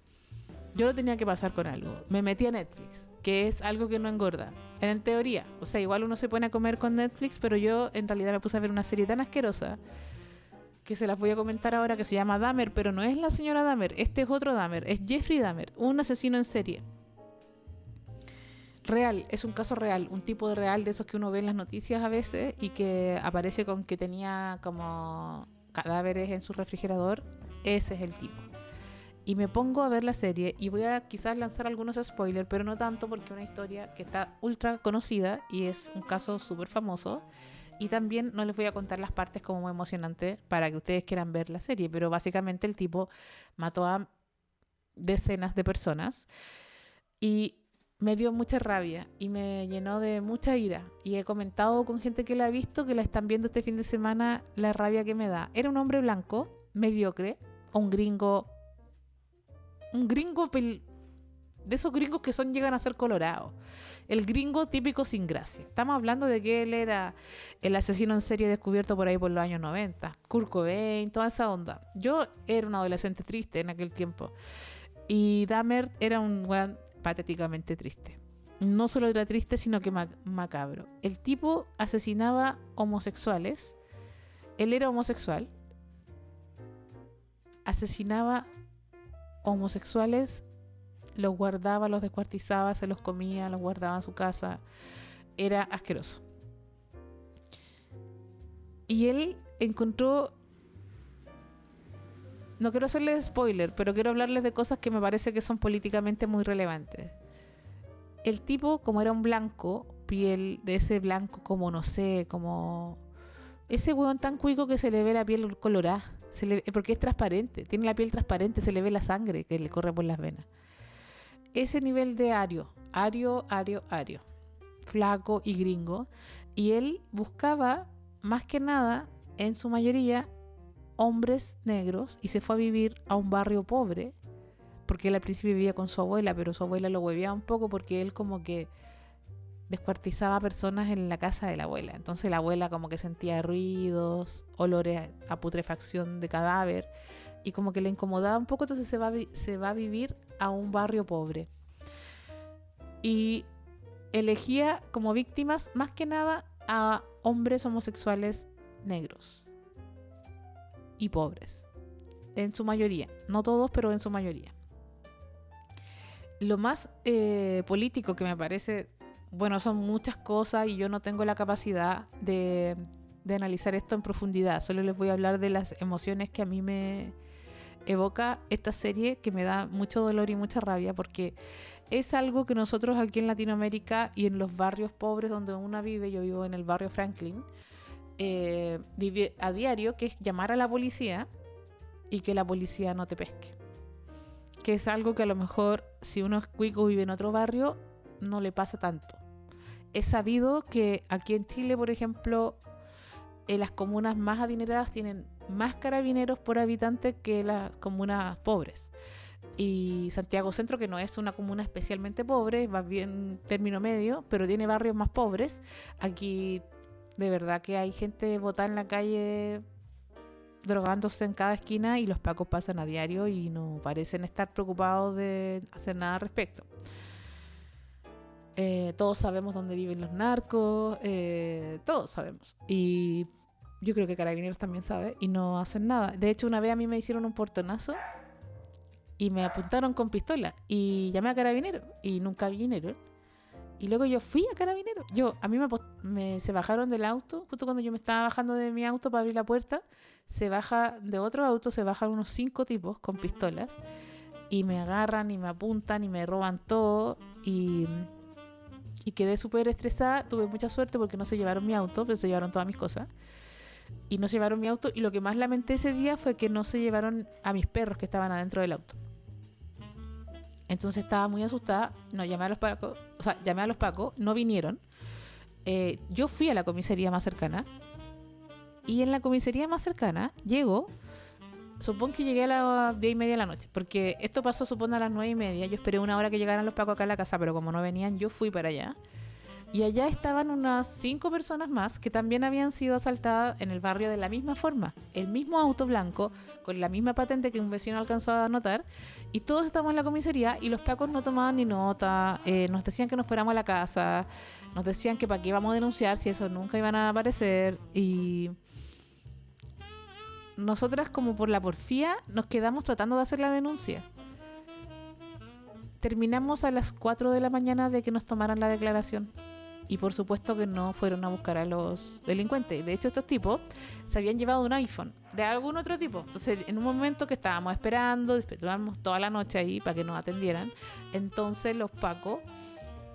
yo lo tenía que pasar con algo. Me metí a Netflix, que es algo que no engorda. En teoría, o sea, igual uno se pone a comer con Netflix, pero yo en realidad me puse a ver una serie tan asquerosa que se las voy a comentar ahora, que se llama Dahmer, pero no es la señora Dahmer, este es otro Dahmer, es Jeffrey Dahmer, un asesino en serie. Real, es un caso real, un tipo de real de esos que uno ve en las noticias a veces y que aparece con que tenía como cadáveres en su refrigerador. Ese es el tipo. Y me pongo a ver la serie y voy a quizás lanzar algunos spoilers, pero no tanto, porque es una historia que está ultra conocida y es un caso súper famoso. Y también no les voy a contar las partes como muy emocionantes para que ustedes quieran ver la serie, pero básicamente el tipo mató a decenas de personas y me dio mucha rabia y me llenó de mucha ira. Y he comentado con gente que la ha visto, que la están viendo este fin de semana, la rabia que me da. Era un hombre blanco, mediocre, un gringo de esos gringos que llegan a ser colorados. El gringo típico sin gracia. Estamos hablando de que él era el asesino en serie descubierto por ahí por los años 90. Kurt Cobain, toda esa onda. Yo era un adolescente triste en aquel tiempo. Y Dahmer era un weón patéticamente triste. No solo era triste, sino que macabro. El tipo asesinaba homosexuales. Él era homosexual. Asesinaba homosexuales, los guardaba, los descuartizaba, se los comía, los guardaba en su casa. Era asqueroso. Y él encontró... No quiero hacerles spoiler, pero quiero hablarles de cosas que me parece que son políticamente muy relevantes. El tipo, como era un blanco, piel de ese blanco como, no sé, como... Ese hueón tan cuico que se le ve la piel colorada, porque es transparente, tiene la piel transparente, se le ve la sangre que le corre por las venas. Ese nivel de ario, flaco y gringo, y él buscaba, más que nada, en su mayoría, hombres negros, y se fue a vivir a un barrio pobre, porque él al principio vivía con su abuela, pero su abuela lo hueveaba un poco porque él como que descuartizaba personas en la casa de la abuela. Entonces la abuela como que sentía ruidos, olores a putrefacción de cadáver, y como que le incomodaba un poco, entonces se va a vivir a un barrio pobre. Y elegía como víctimas más que nada a hombres homosexuales negros y pobres, en su mayoría, no todos, pero en su mayoría. Lo más político que me parece, bueno, son muchas cosas y yo no tengo la capacidad de analizar esto en profundidad. Solo les voy a hablar de las emociones que a mí me evoca esta serie, que me da mucho dolor y mucha rabia, porque es algo que nosotros aquí en Latinoamérica y en los barrios pobres donde uno vive, yo vivo en el barrio Franklin, vive a diario, que es llamar a la policía y que la policía no te pesque. Que es algo que a lo mejor si uno es cuico, vive en otro barrio, no le pasa tanto. Es sabido que aquí en Chile, por ejemplo, en las comunas más adineradas tienen más carabineros por habitante que las comunas pobres. Y Santiago Centro, que no es una comuna especialmente pobre, va bien término medio, pero tiene barrios más pobres. Aquí de verdad que hay gente botada en la calle drogándose en cada esquina y los pacos pasan a diario y no parecen estar preocupados de hacer nada al respecto. Todos sabemos dónde viven los narcos, todos sabemos. Y yo creo que Carabineros también sabe y no hacen nada. De hecho, una vez a mí me hicieron un portonazo y me apuntaron con pistola y llamé a Carabineros y nunca vinieron. Y luego yo fui a Carabineros. A mí se bajaron del auto, justo cuando yo me estaba bajando de mi auto para abrir la puerta, se bajan unos 5 tipos con pistolas y me agarran y me apuntan y me roban todo y quedé súper estresada. Tuve mucha suerte porque no se llevaron mi auto, pero se llevaron todas mis cosas. Y no se llevaron mi auto y lo que más lamenté ese día fue que no se llevaron a mis perros que estaban adentro del auto. Entonces estaba muy asustada, llamé a los pacos, no vinieron. Yo fui a la comisaría más cercana y en la comisaría más cercana supongo que llegué a las 10:30 de la noche, porque esto pasó supongo a las 9:30, yo esperé una hora que llegaran los pacos acá a la casa, pero como no venían yo fui para allá. Y allá estaban unas 5 personas más que también habían sido asaltadas en el barrio de la misma forma. El mismo auto blanco, con la misma patente que un vecino alcanzó a anotar. Y todos estábamos en la comisaría y los pacos no tomaban ni nota. Nos decían que nos fuéramos a la casa. Nos decían que para qué íbamos a denunciar si eso nunca iban a aparecer. Y nosotras, como por la porfía, nos quedamos tratando de hacer la denuncia. Terminamos a las 4 de la mañana de que nos tomaran la declaración. Y por supuesto que no fueron a buscar a los delincuentes. De hecho, estos tipos se habían llevado un iPhone de algún otro tipo. Entonces, en un momento que estábamos esperando, esperábamos toda la noche ahí para que nos atendieran. Entonces, los pacos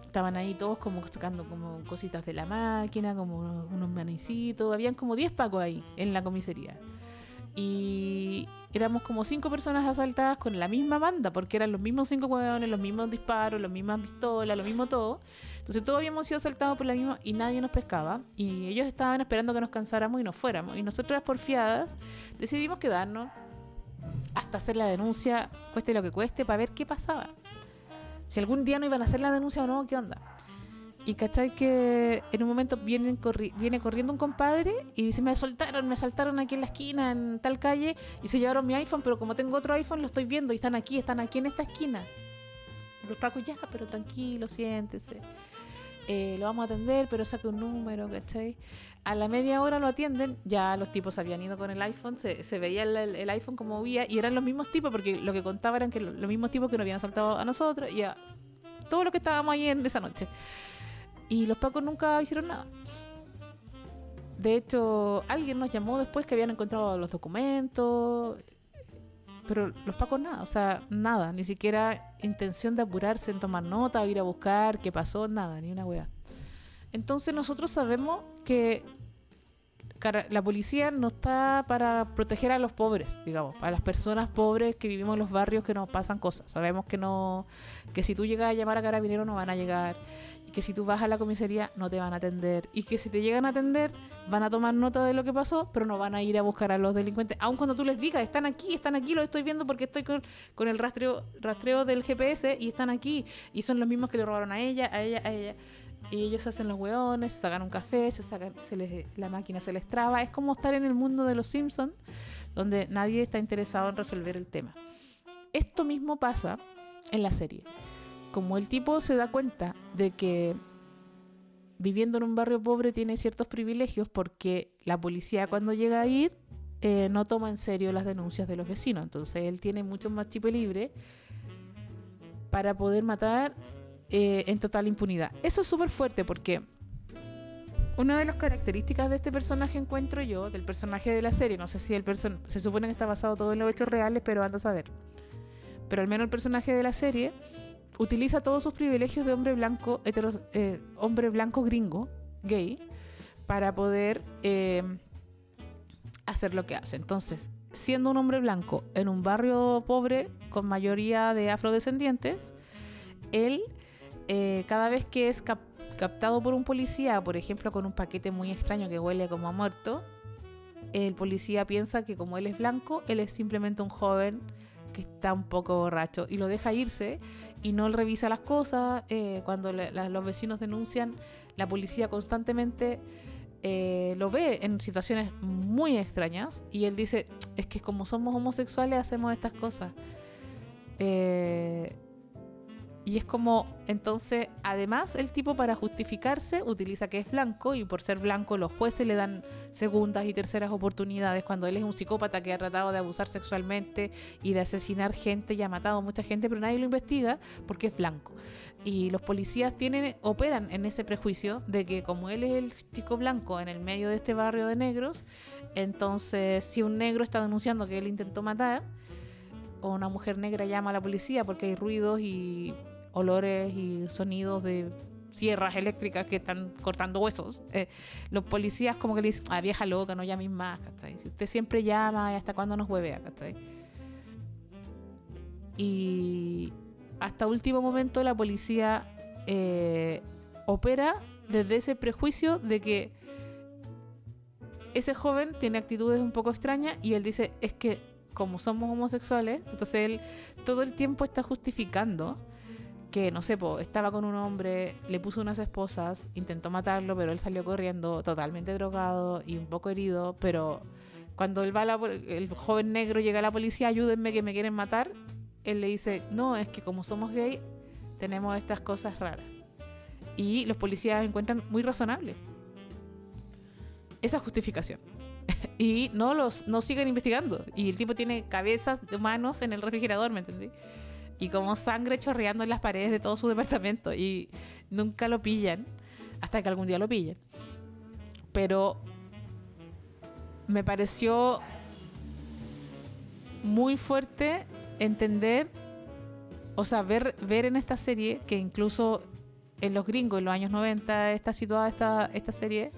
estaban ahí todos como sacando como cositas de la máquina, como unos manicitos. Habían como 10 pacos ahí en la comisaría. Y éramos como 5 personas asaltadas con la misma banda, porque eran los mismos 5 hueones, los mismos disparos, las mismas pistolas, lo mismo todo. Entonces todos habíamos sido asaltados por la misma y nadie nos pescaba. Y ellos estaban esperando que nos cansáramos y nos fuéramos. Y nosotras, porfiadas, decidimos quedarnos hasta hacer la denuncia, cueste lo que cueste, para ver qué pasaba. Si algún día no iban a hacer la denuncia o no, ¿qué onda? Y cachai que en un momento viene corriendo un compadre y dice, me asaltaron aquí en la esquina, en tal calle, y se llevaron mi iPhone, pero como tengo otro iPhone lo estoy viendo y están aquí en esta esquina. Y los pacos, ya, pero tranquilo, siéntese. Lo vamos a atender, pero saque un número, ¿cachai? A la media hora lo atienden, ya los tipos habían ido con el iPhone, se veía el iPhone como movía, y eran los mismos tipos, porque lo que contaba eran que los mismos tipos que nos habían asaltado a nosotros, y a todo lo que estábamos ahí en esa noche. Y los pacos nunca hicieron nada. De hecho, alguien nos llamó después que habían encontrado los documentos, pero los pacos nada, o sea, nada, ni siquiera intención de apurarse en tomar nota o ir a buscar qué pasó, nada, ni una wea. Entonces nosotros sabemos que la policía no está para proteger a los pobres, digamos, a las personas pobres que vivimos en los barrios que nos pasan cosas. Sabemos que si tú llegas a llamar a Carabineros no van a llegar, y que si tú vas a la comisaría no te van a atender, y que si te llegan a atender van a tomar nota de lo que pasó, pero no van a ir a buscar a los delincuentes, aun cuando tú les digas, están aquí, los estoy viendo porque estoy con el rastreo del GPS y están aquí, y son los mismos que le robaron a ella. Y ellos hacen los hueones, sacan un café, la máquina se les traba. Es como estar en el mundo de los Simpsons, donde nadie está interesado en resolver el tema. Esto mismo pasa en la serie. Como el tipo se da cuenta de que viviendo en un barrio pobre tiene ciertos privilegios, porque la policía cuando llega a ir no toma en serio las denuncias de los vecinos. Entonces él tiene mucho más chip libre para poder matar en total impunidad. Eso es súper fuerte, porque una de las características de este personaje, encuentro yo, del personaje de la serie, no sé si se supone que está basado todo en los hechos reales, pero anda a saber, pero al menos el personaje de la serie utiliza todos sus privilegios de hombre blanco hombre blanco gringo, gay, para poder hacer lo que hace. Entonces, siendo un hombre blanco en un barrio pobre con mayoría de afrodescendientes, él cada vez que es captado por un policía, por ejemplo con un paquete muy extraño que huele como a muerto, el policía piensa que como él es blanco, él es simplemente un joven que está un poco borracho y lo deja irse y no revisa las cosas. Cuando los vecinos denuncian, la policía constantemente lo ve en situaciones muy extrañas y él dice, es que como somos homosexuales hacemos estas cosas. Y es como, entonces, además el tipo para justificarse utiliza que es blanco y por ser blanco los jueces le dan segundas y terceras oportunidades cuando él es un psicópata que ha tratado de abusar sexualmente y de asesinar gente y ha matado a mucha gente, pero nadie lo investiga porque es blanco. Y los policías operan en ese prejuicio de que como él es el chico blanco en el medio de este barrio de negros, entonces si un negro está denunciando que él intentó matar, o una mujer negra llama a la policía porque hay ruidos y olores y sonidos de sierras eléctricas que están cortando huesos, los policías como que le dicen, vieja loca, no llames más, ¿cachai? Si usted siempre llama, ¿hasta cuándo nos huevea, ¿cachai? Y hasta último momento la policía opera desde ese prejuicio de que ese joven tiene actitudes un poco extrañas y él dice, es que como somos homosexuales, entonces él todo el tiempo está justificando que, no sé, estaba con un hombre, le puso unas esposas, intentó matarlo, pero él salió corriendo totalmente drogado y un poco herido, pero cuando el joven negro llega a la policía, ayúdenme que me quieren matar, él le dice, no, es que como somos gay, tenemos estas cosas raras. Y los policías encuentran muy razonable esa justificación. Y no siguen investigando. Y el tipo tiene cabezas de humanos en el refrigerador, ¿me entendí? Y como sangre chorreando en las paredes de todo su departamento. Y nunca lo pillan. Hasta que algún día lo pillen. Pero me pareció muy fuerte entender, o sea, ver en esta serie, que incluso en los gringos, en los años 90, está situada esta serie.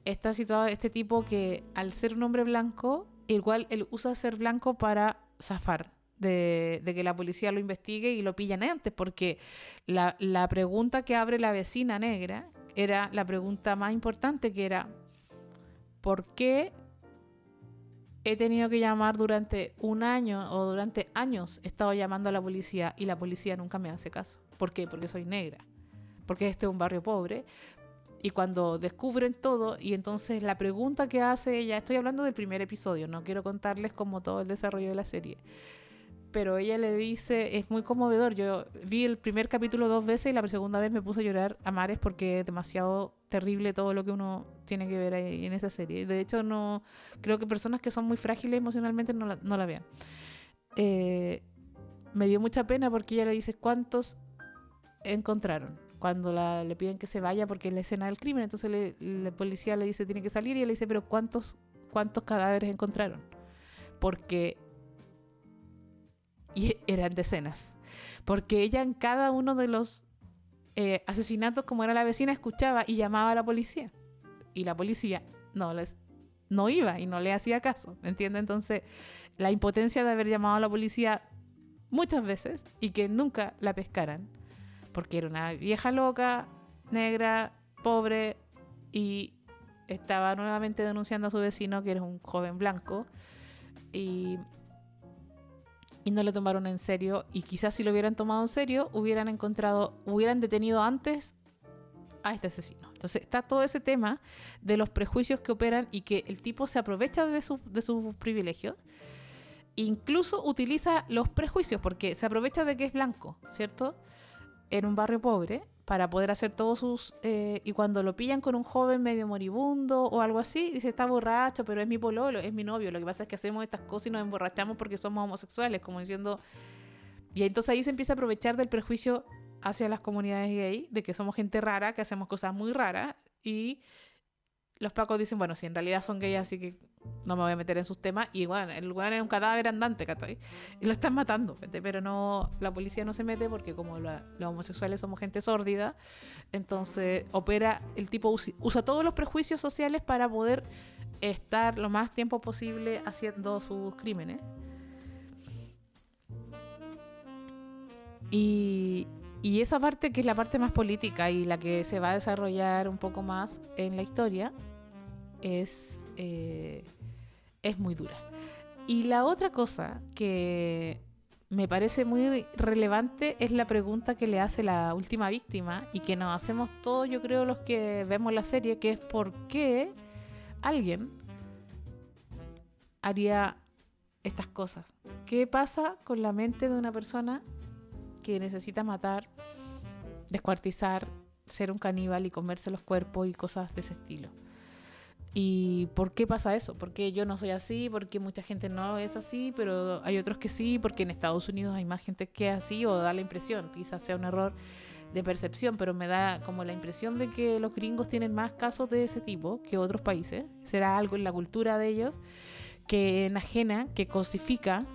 Está situado este tipo que al ser un hombre blanco, igual él usa ser blanco para zafar de que la policía lo investigue y lo pillan antes, porque la pregunta que abre la vecina negra era la pregunta más importante, que era ¿por qué he tenido que llamar durante un año o durante años he estado llamando a la policía y la policía nunca me hace caso? ¿Por qué? Porque soy negra, porque este es un barrio pobre. Y cuando descubren todo, y entonces la pregunta que hace ella, estoy hablando del primer episodio, no quiero contarles como todo el desarrollo de la serie, pero ella le dice, es muy conmovedor, yo vi el primer capítulo 2 veces y la segunda vez me puse a llorar a mares porque es demasiado terrible todo lo que uno tiene que ver ahí en esa serie. De hecho, no creo que personas que son muy frágiles emocionalmente no la vean. Me dio mucha pena porque ella le dice, ¿cuántos encontraron? Cuando le piden que se vaya porque es la escena del crimen, entonces la policía le dice tiene que salir y él le dice, pero ¿cuántos cadáveres encontraron? Porque y eran decenas, porque ella en cada uno de los asesinatos, como era la vecina, escuchaba y llamaba a la policía y la policía no iba y no le hacía caso, ¿me entiendes? Entonces la impotencia de haber llamado a la policía muchas veces y que nunca la pescaran, porque era una vieja loca, negra, pobre, y estaba nuevamente denunciando a su vecino, que era un joven blanco, y no lo tomaron en serio, y quizás si lo hubieran tomado en serio, hubieran detenido antes a este asesino. Entonces está todo ese tema de los prejuicios que operan y que el tipo se aprovecha de sus privilegios. Incluso utiliza los prejuicios, porque se aprovecha de que es blanco, ¿cierto?, en un barrio pobre, para poder hacer todos sus... y cuando lo pillan con un joven medio moribundo o algo así, dice, está borracho, pero es mi pololo, es mi novio, lo que pasa es que hacemos estas cosas y nos emborrachamos porque somos homosexuales, como diciendo... Y entonces ahí se empieza a aprovechar del prejuicio hacia las comunidades gay, de que somos gente rara, que hacemos cosas muy raras, y los pacos dicen, bueno, si en realidad son gays, así que no me voy a meter en sus temas. Y bueno, el weón es un cadáver andante, ¿cachai? Y lo están matando, ¿cachai? Pero no, la policía no se mete porque como los homosexuales somos gente sórdida, entonces el tipo usa todos los prejuicios sociales para poder estar lo más tiempo posible haciendo sus crímenes. Y esa parte, que es la parte más política y la que se va a desarrollar un poco más en la historia, es muy dura. Y la otra cosa que me parece muy relevante es la pregunta que le hace la última víctima y que nos hacemos todos, yo creo, los que vemos la serie, que es ¿por qué alguien haría estas cosas? ¿Qué pasa con la mente de una persona que necesita matar, descuartizar, ser un caníbal y comerse los cuerpos y cosas de ese estilo? ¿Y por qué pasa eso? Porque yo no soy así, porque mucha gente no es así, pero hay otros que sí, porque en Estados Unidos hay más gente que es así, o da la impresión, quizás sea un error de percepción, pero me da como la impresión de que los gringos tienen más casos de ese tipo que otros países. Será algo en la cultura de ellos que enajena, que cosifica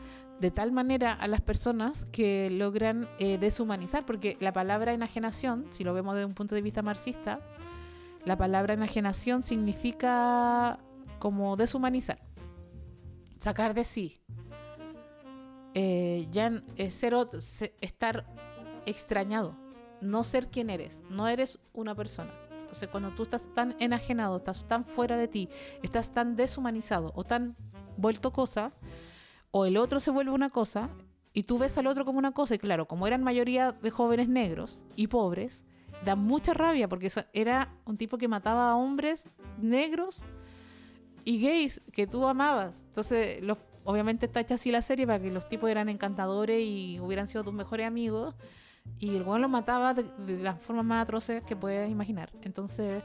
de tal manera a las personas que logran deshumanizar, porque la palabra enajenación, si lo vemos desde un punto de vista marxista, la palabra enajenación significa como deshumanizar, sacar de sí, estar extrañado, no ser quien eres, no eres una persona. Entonces cuando tú estás tan enajenado, estás tan fuera de ti, estás tan deshumanizado o tan vuelto cosa, o el otro se vuelve una cosa y tú ves al otro como una cosa, y claro, como eran mayoría de jóvenes negros y pobres, da mucha rabia porque era un tipo que mataba a hombres negros y gays que tú amabas. Entonces, obviamente está hecha así la serie para que los tipos eran encantadores y hubieran sido tus mejores amigos, y el weón los mataba de las formas más atroces que puedes imaginar. Entonces,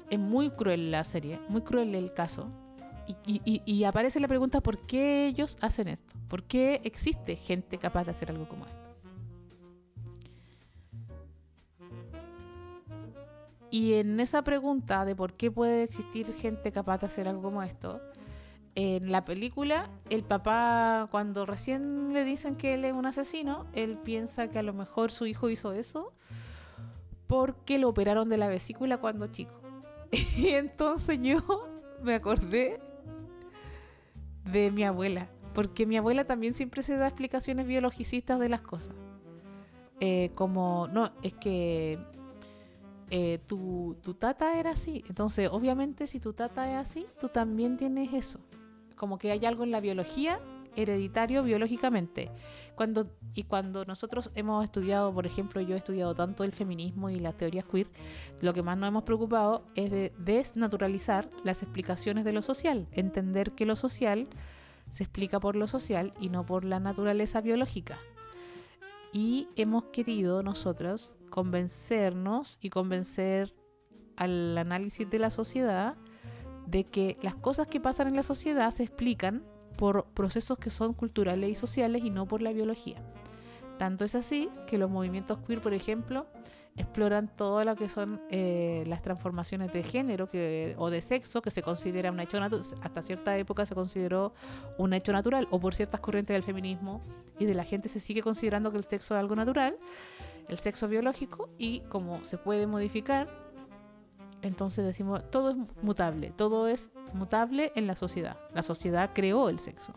es muy cruel la serie, muy cruel el caso. Y aparece la pregunta, ¿por qué ellos hacen esto? ¿Por qué existe gente capaz de hacer algo como esto? Y en esa pregunta de por qué puede existir gente capaz de hacer algo como esto, en la película, el papá, cuando recién le dicen que él es un asesino, él piensa que a lo mejor su hijo hizo eso porque lo operaron de la vesícula cuando chico. Y entonces yo me acordé de mi abuela, porque mi abuela también siempre se da explicaciones biologicistas de las cosas. Como, no, es que tu tata era así, entonces obviamente si tu tata es así, tú también tienes eso. Como que hay algo en la biología hereditario biológicamente. Cuando nosotros hemos estudiado, por ejemplo, yo he estudiado tanto el feminismo y las teorías queer, lo que más nos hemos preocupado es de desnaturalizar las explicaciones de lo social, entender que lo social se explica por lo social y no por la naturaleza biológica. Y hemos querido nosotros convencernos y convencer al análisis de la sociedad de que las cosas que pasan en la sociedad se explican por procesos que son culturales y sociales y no por la biología. Tanto es así que los movimientos queer, por ejemplo, exploran todo lo que son las transformaciones de género o de sexo, que se considera un hecho natural. Hasta cierta época se consideró un hecho natural, o por ciertas corrientes del feminismo y de la gente se sigue considerando que el sexo es algo natural, el sexo biológico, y como se puede modificar, entonces decimos todo es mutable en la sociedad. La sociedad creó el sexo.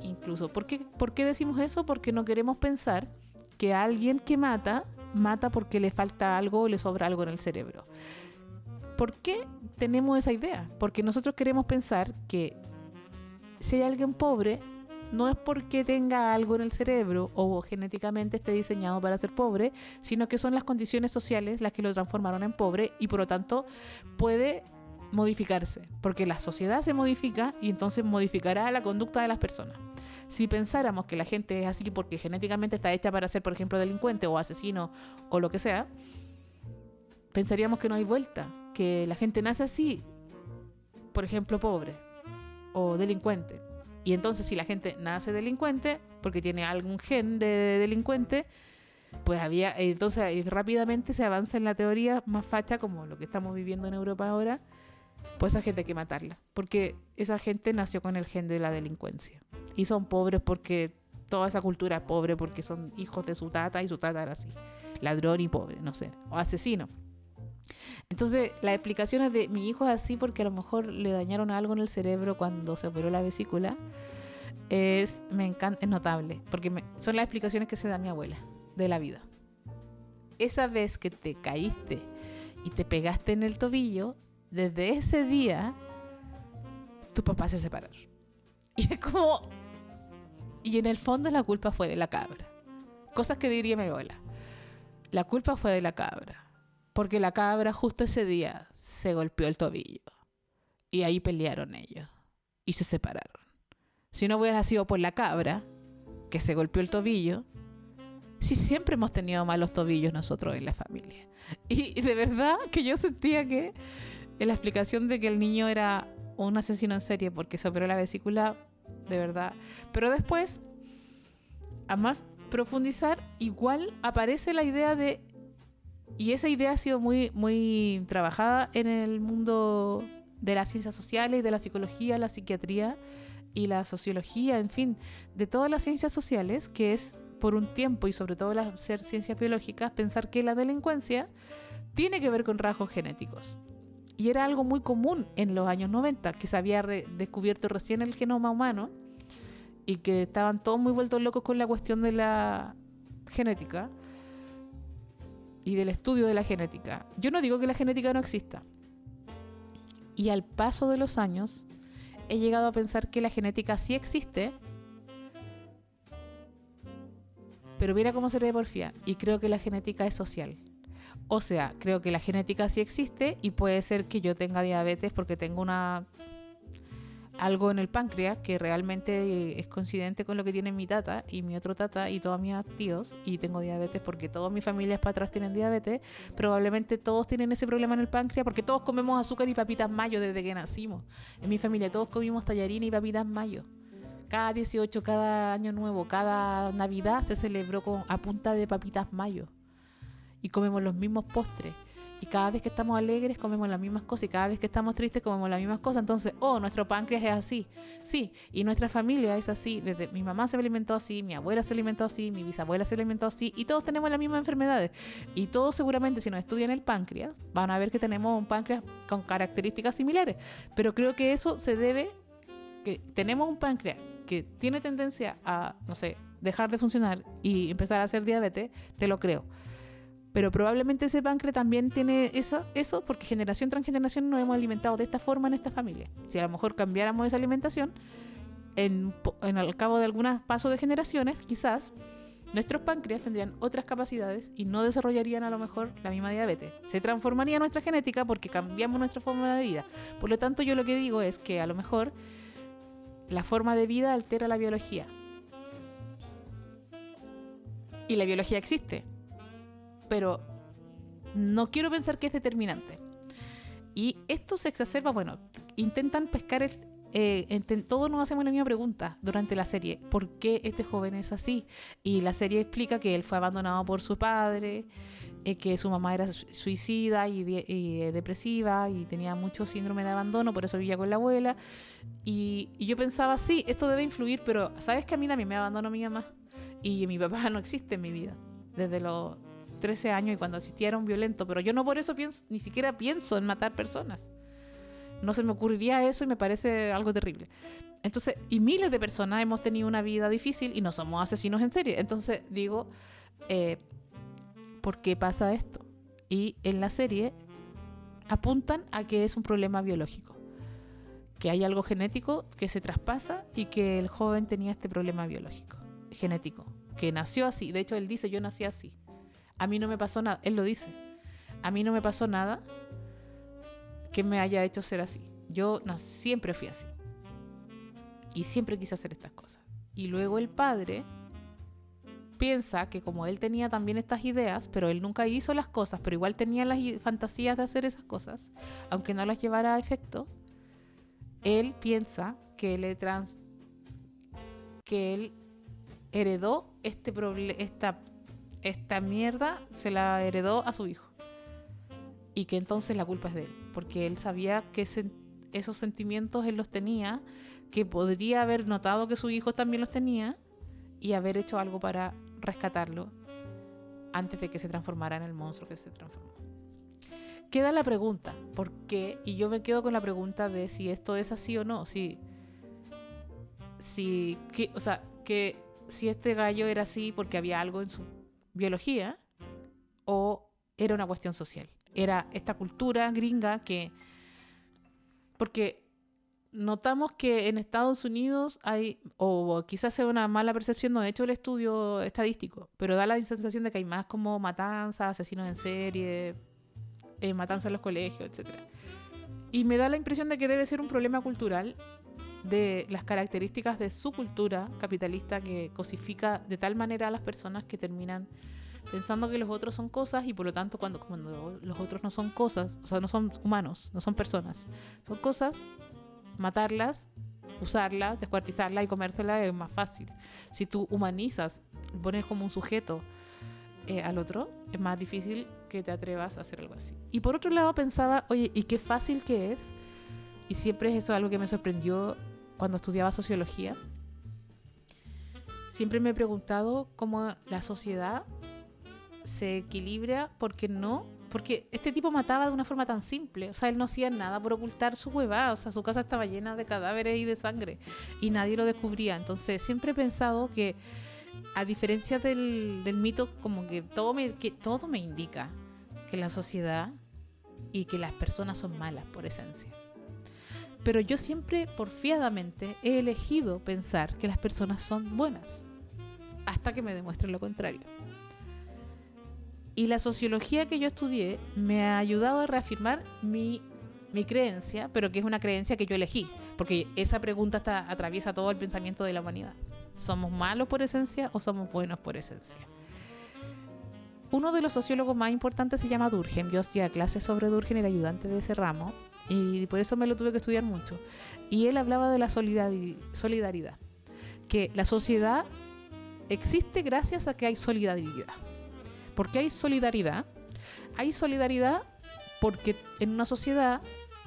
Incluso, ¿por qué decimos eso? Porque no queremos pensar que alguien que mata porque le falta algo o le sobra algo en el cerebro. ¿Por qué tenemos esa idea? Porque nosotros queremos pensar que si hay alguien pobre, no es porque tenga algo en el cerebro o genéticamente esté diseñado para ser pobre, sino que son las condiciones sociales las que lo transformaron en pobre y por lo tanto puede modificarse, porque la sociedad se modifica y entonces modificará la conducta de las personas. Si pensáramos que la gente es así porque genéticamente está hecha para ser, por ejemplo, delincuente o asesino o lo que sea, pensaríamos que no hay vuelta, que la gente nace así, por ejemplo, pobre o delincuente. Y entonces si la gente nace delincuente porque tiene algún gen de delincuente, pues entonces rápidamente se avanza en la teoría más facha, como lo que estamos viviendo en Europa ahora. Pues esa gente hay que matarla, porque esa gente nació con el gen de la delincuencia y son pobres porque toda esa cultura es pobre, porque son hijos de su tata y su tata era así, ladrón y pobre, no sé, o asesino. Entonces las explicaciones de mi hijo es así porque a lo mejor le dañaron algo en el cerebro cuando se operó la vesícula me encanta, es notable, porque son las explicaciones que se da mi abuela de la vida. Esa vez que te caíste y te pegaste en el tobillo, desde ese día, tu papá se separaron. Y es como, Y en el fondo la culpa fue de la cabra. Cosas que diría mi abuela. La culpa fue de la cabra. Porque la cabra justo ese día se golpeó el tobillo. Y ahí pelearon ellos. Y se separaron. Si no hubiera sido por la cabra, que se golpeó el tobillo, si siempre hemos tenido malos tobillos nosotros en la familia. Y de verdad que yo sentía que en la explicación de que el niño era un asesino en serie porque se operó la vesícula, de verdad. Pero después, a más profundizar, igual aparece la idea de... Y esa idea ha sido muy, muy trabajada en el mundo de las ciencias sociales, de la psicología, la psiquiatría y la sociología, en fin, de todas las ciencias sociales, que es por un tiempo, y sobre todo las ser ciencias biológicas, pensar que la delincuencia tiene que ver con rasgos genéticos. Y era algo muy común en los años 90, que se había descubierto recién el genoma humano y que estaban todos muy vueltos locos con la cuestión de la genética y del estudio de la genética. Yo no digo que la genética no exista. Y al paso de los años he llegado a pensar que la genética sí existe, pero mira cómo se le porfía. Y creo que la genética es social. O sea, creo que la genética sí existe y puede ser que yo tenga diabetes porque tengo algo en el páncreas que realmente es coincidente con lo que tiene mi tata y mi otro tata y todos mis tíos, y tengo diabetes porque todas mis familias para atrás tienen diabetes. Probablemente todos tienen ese problema en el páncreas porque todos comemos azúcar y papitas mayo desde que nacimos. En mi familia todos comimos tallarines y papitas mayo. Cada 18, cada año nuevo, cada Navidad se celebró a punta de papitas mayo. Y comemos los mismos postres. Y cada vez que estamos alegres comemos las mismas cosas. Y cada vez que estamos tristes comemos las mismas cosas. Entonces, nuestro páncreas es así. Sí, y nuestra familia es así. Desde mi mamá se alimentó así, mi abuela se alimentó así, mi bisabuela se alimentó así. Y todos tenemos las mismas enfermedades. Y todos seguramente, si nos estudian el páncreas, van a ver que tenemos un páncreas con características similares. Pero creo que eso se debe... que tenemos un páncreas que tiene tendencia a, no sé, dejar de funcionar y empezar a hacer diabetes, te lo creo. Pero probablemente ese páncreas también tiene eso porque generación tras generación nos hemos alimentado de esta forma en esta familia. Si a lo mejor cambiáramos esa alimentación, al cabo de algunos pasos de generaciones, quizás nuestros páncreas tendrían otras capacidades y no desarrollarían a lo mejor la misma diabetes. Se transformaría nuestra genética porque cambiamos nuestra forma de vida. Por lo tanto, yo lo que digo es que a lo mejor la forma de vida altera la biología. Y la biología existe. Pero no quiero pensar que es determinante. Y esto se exacerba, intentan pescar todos nos hacemos la misma pregunta durante la serie. ¿Por qué este joven es así? Y la serie explica que él fue abandonado por su padre, que su mamá era suicida y depresiva y tenía mucho síndrome de abandono, por eso vivía con la abuela. Y yo pensaba, sí, esto debe influir, pero ¿sabes que a mí también me abandonó mi mamá? Y mi papá no existe en mi vida desde los 13 años y cuando existieron violento, pero yo no por eso ni siquiera pienso en matar personas. No se me ocurriría eso y me parece algo terrible. Entonces, y miles de personas hemos tenido una vida difícil y no somos asesinos en serie. Entonces digo, ¿por qué pasa esto? Y en la serie apuntan a que es un problema biológico, que hay algo genético que se traspasa y que el joven tenía este problema biológico, genético, que nació así. De hecho, él dice, yo nací así. A mí no me pasó nada. Él lo dice. A mí no me pasó nada que me haya hecho ser así. Yo siempre fui así. Y siempre quise hacer estas cosas. Y luego el padre piensa que como él tenía también estas ideas, pero él nunca hizo las cosas, pero igual tenía las fantasías de hacer esas cosas, aunque no las llevara a efecto, él piensa que él heredó esta mierda, se la heredó a su hijo. Y que entonces la culpa es de él, porque él sabía que esos sentimientos él los tenía, que podría haber notado que su hijo también los tenía y haber hecho algo para rescatarlo antes de que se transformara en el monstruo que se transformó. Queda la pregunta, ¿por qué? Y yo me quedo con la pregunta de si esto es así o no. Si este gallo era así porque había algo en su biología o era una cuestión social. Era esta cultura gringa que... Porque notamos que en Estados Unidos hay, o quizás sea una mala percepción, no he hecho el estudio estadístico, pero da la sensación de que hay más como matanzas, asesinos en serie, matanzas en los colegios, etcétera. Y me da la impresión de que debe ser un problema cultural de las características de su cultura capitalista que cosifica de tal manera a las personas que terminan pensando que los otros son cosas y por lo tanto cuando los otros no son cosas, o sea, no son humanos, no son personas, son cosas, matarlas, usarlas, descuartizarlas y comérselas es más fácil. Si tú humanizas, pones como un sujeto al otro, es más difícil que te atrevas a hacer algo así. Y por otro lado pensaba, oye, ¿y qué fácil que es? Y siempre es eso algo que me sorprendió cuando estudiaba sociología. Siempre me he preguntado cómo la sociedad se equilibra, porque este tipo mataba de una forma tan simple, o sea, él no hacía nada por ocultar su huevada, o sea, su casa estaba llena de cadáveres y de sangre y nadie lo descubría. Entonces siempre he pensado que a diferencia del mito, como que todo me indica que la sociedad y que las personas son malas por esencia. Pero yo siempre, porfiadamente, he elegido pensar que las personas son buenas, hasta que me demuestren lo contrario. Y la sociología que yo estudié me ha ayudado a reafirmar mi creencia, pero que es una creencia que yo elegí, porque esa pregunta atraviesa todo el pensamiento de la humanidad. ¿Somos malos por esencia o somos buenos por esencia? Uno de los sociólogos más importantes se llama Durkheim. Yo hacía clases sobre Durkheim, era ayudante de ese ramo, y por eso me lo tuve que estudiar mucho. Y él hablaba de la solidaridad, que la sociedad existe gracias a que hay solidaridad. ¿Por qué hay solidaridad? Hay solidaridad porque en una sociedad,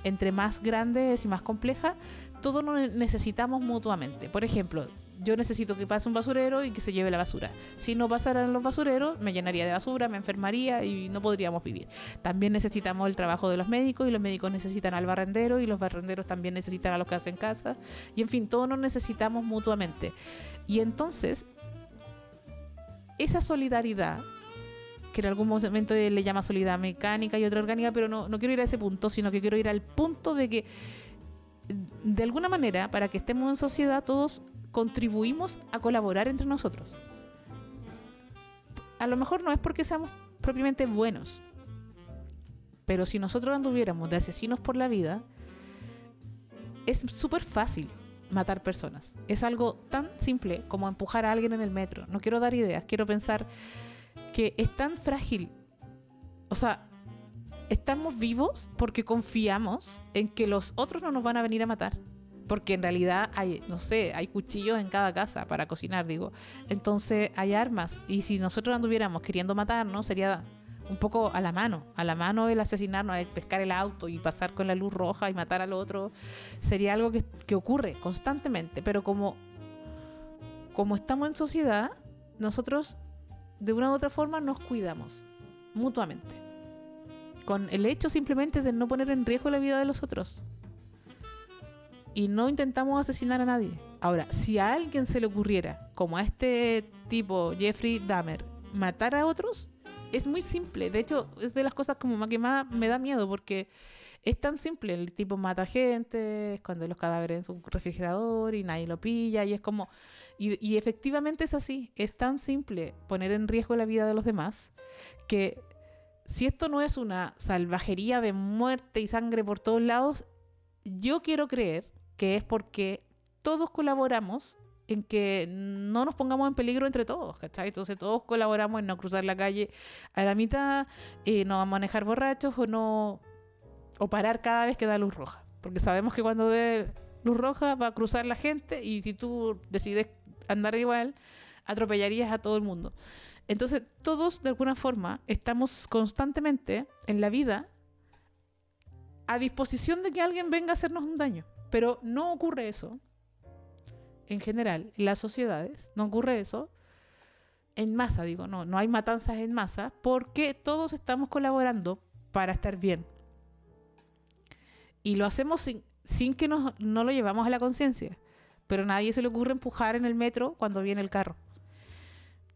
entre más grande y más compleja, todos nos necesitamos mutuamente. Por ejemplo, yo necesito que pase un basurero y que se lleve la basura. Si no pasaran los basureros, me llenaría de basura, me enfermaría y no podríamos vivir. También necesitamos el trabajo de los médicos y los médicos necesitan al barrendero y los barrenderos también necesitan a los que hacen casa. Y en fin, todos nos necesitamos mutuamente. Y entonces, esa solidaridad, que en algún momento le llama solidaridad mecánica y otra orgánica, pero no quiero ir a ese punto, sino que quiero ir al punto de que, de alguna manera, para que estemos en sociedad, todos contribuimos a colaborar entre nosotros. A lo mejor no es porque seamos propiamente buenos, pero si nosotros anduviéramos de asesinos por la vida, es súper fácil matar personas. Es algo tan simple como empujar a alguien en el metro. No quiero dar ideas, quiero pensar que es tan frágil. O sea, estamos vivos porque confiamos en que los otros no nos van a venir a matar. Porque en realidad hay, no sé, hay cuchillos en cada casa para cocinar, digo. Entonces hay armas. Y si nosotros anduviéramos queriendo matarnos, sería un poco a la mano el asesinarnos, el pescar el auto y pasar con la luz roja y matar al otro. Sería algo que ocurre constantemente. Pero como estamos en sociedad, nosotros de una u otra forma nos cuidamos mutuamente. Con el hecho simplemente de no poner en riesgo la vida de los otros. Y no intentamos asesinar a nadie. Ahora, si a alguien se le ocurriera, como a este tipo, Jeffrey Dahmer, matar a otros, es muy simple. De hecho, es de las cosas como que más me da miedo, porque es tan simple. El tipo mata gente, esconde los cadáveres en su refrigerador y nadie lo pilla, y es como... Y efectivamente es así. Es tan simple poner en riesgo la vida de los demás, que si esto no es una salvajería de muerte y sangre por todos lados, yo quiero creer que es porque todos colaboramos en que no nos pongamos en peligro entre todos, ¿cachai? Entonces todos colaboramos en no cruzar la calle a la mitad, no manejar borrachos o parar cada vez que da luz roja, porque sabemos que cuando dé luz roja va a cruzar la gente y si tú decides andar igual, atropellarías a todo el mundo. Entonces todos de alguna forma estamos constantemente en la vida a disposición de que alguien venga a hacernos un daño. Pero no ocurre eso. En general, en las sociedades, no ocurre eso en masa, digo, no hay matanzas en masa porque todos estamos colaborando para estar bien. Y lo hacemos sin que no lo llevamos a la conciencia. Pero a nadie se le ocurre empujar en el metro cuando viene el carro.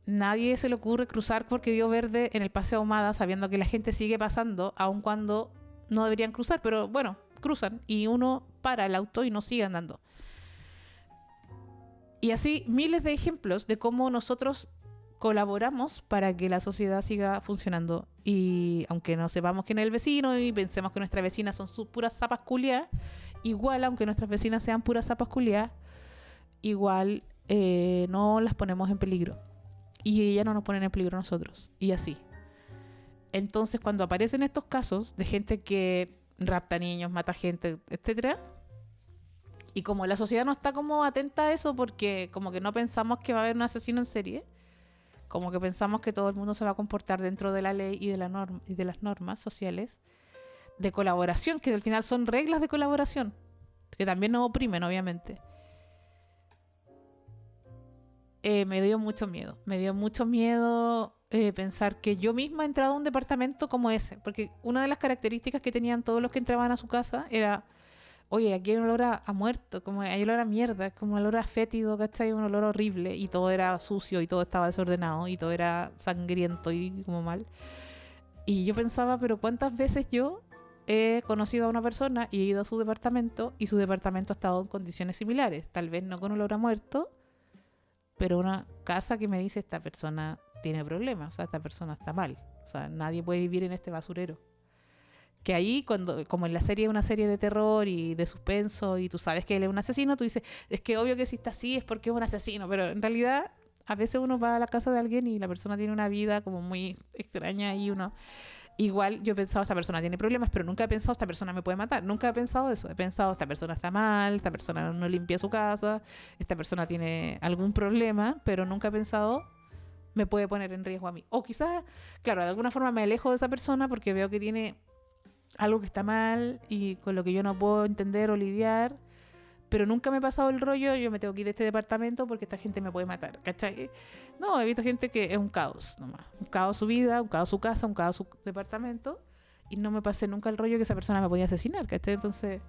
Nadie se le ocurre cruzar porque dio verde en el Paseo Ahumada sabiendo que la gente sigue pasando aun cuando no deberían cruzar, pero bueno, cruzan y uno para el auto y no sigue andando. Y así miles de ejemplos de cómo nosotros colaboramos para que la sociedad siga funcionando. Y aunque no sepamos quién es el vecino y pensemos que nuestras vecinas son puras zapas culiadas, igual, aunque nuestras vecinas sean puras zapas culiadas, igual no las ponemos en peligro. Y ellas no nos ponen en peligro a nosotros. Y así. Entonces, cuando aparecen estos casos de gente que rapta niños, mata gente, etcétera, y como la sociedad no está como atenta a eso porque como que no pensamos que va a haber un asesino en serie, como que pensamos que todo el mundo se va a comportar dentro de la ley y de las normas sociales de colaboración, que al final son reglas de colaboración, que también nos oprimen, obviamente. Me dio mucho miedo pensar que yo misma he entrado a un departamento como ese, porque una de las características que tenían todos los que entraban a su casa era: oye, aquí hay un olor a muerto, como hay olor a mierda, como un olor a fétido, ¿cachai? Un olor horrible, y todo era sucio, y todo estaba desordenado, y todo era sangriento y como mal. Y yo pensaba, pero ¿cuántas veces yo he conocido a una persona y he ido a su departamento, y su departamento ha estado en condiciones similares? Tal vez no con olor a muerto, pero una casa que me dice: esta persona tiene problemas, o sea, esta persona está mal, o sea, nadie puede vivir en este basurero. Que ahí, como en la serie, una serie de terror y de suspenso, y tú sabes que él es un asesino, tú dices, es que obvio que si está así es porque es un asesino, pero en realidad a veces uno va a la casa de alguien y la persona tiene una vida como muy extraña, y uno... Igual yo he pensado, esta persona tiene problemas, pero nunca he pensado, esta persona me puede matar. Nunca he pensado eso. He pensado, esta persona está mal, esta persona no limpia su casa, esta persona tiene algún problema, pero nunca he pensado, me puede poner en riesgo a mí. O quizás, claro, de alguna forma me alejo de esa persona porque veo que tiene algo que está mal y con lo que yo no puedo entender o lidiar, pero nunca me he pasado el rollo, yo me tengo que ir de este departamento porque esta gente me puede matar, ¿cachai? No, he visto gente que es un caos nomás, un caos su vida, un caos su casa, un caos su departamento, y no me pasé nunca el rollo que esa persona me podía asesinar, ¿cachai? Entonces,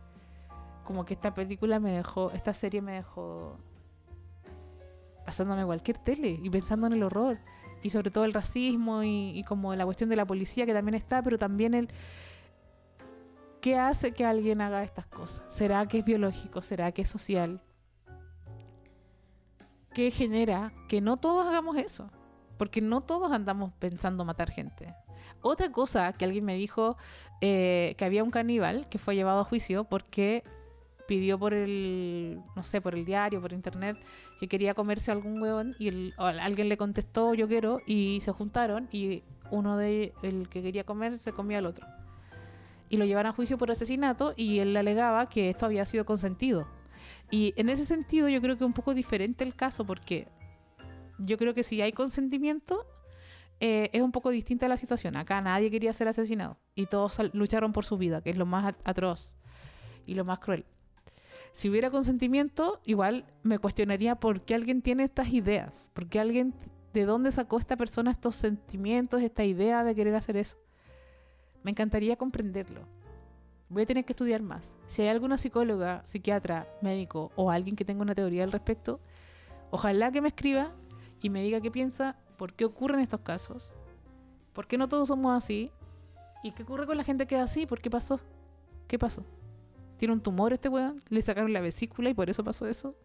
como que esta serie me dejó pasándome cualquier tele y pensando en el horror, y sobre todo el racismo y como la cuestión de la policía que también está, pero también ¿qué hace que alguien haga estas cosas? ¿Será que es biológico? ¿Será que es social? ¿Qué genera que no todos hagamos eso? Porque no todos andamos pensando matar gente. Otra cosa que alguien me dijo, que había un caníbal que fue llevado a juicio porque pidió por el diario, por internet, que quería comerse a algún hueón, y alguien le contestó: yo quiero, y se juntaron, y el que quería comer se comía al otro. Y lo llevaron a juicio por asesinato, y él alegaba que esto había sido consentido. Y en ese sentido yo creo que es un poco diferente el caso, porque yo creo que si hay consentimiento, es un poco distinta la situación. Acá nadie quería ser asesinado y todos lucharon por su vida, que es lo más atroz y lo más cruel. Si hubiera consentimiento, igual me cuestionaría por qué alguien tiene estas ideas, por qué alguien, de dónde sacó esta persona estos sentimientos, esta idea de querer hacer eso. Me encantaría comprenderlo. Voy a tener que estudiar más. Si hay alguna psicóloga, psiquiatra, médico o alguien que tenga una teoría al respecto, ojalá que me escriba y me diga qué piensa, por qué ocurren estos casos, por qué no todos somos así, y qué ocurre con la gente que es así, por qué pasó. ¿Qué pasó? ¿Tiene un tumor este weón? ¿Le sacaron la vesícula y por eso pasó eso?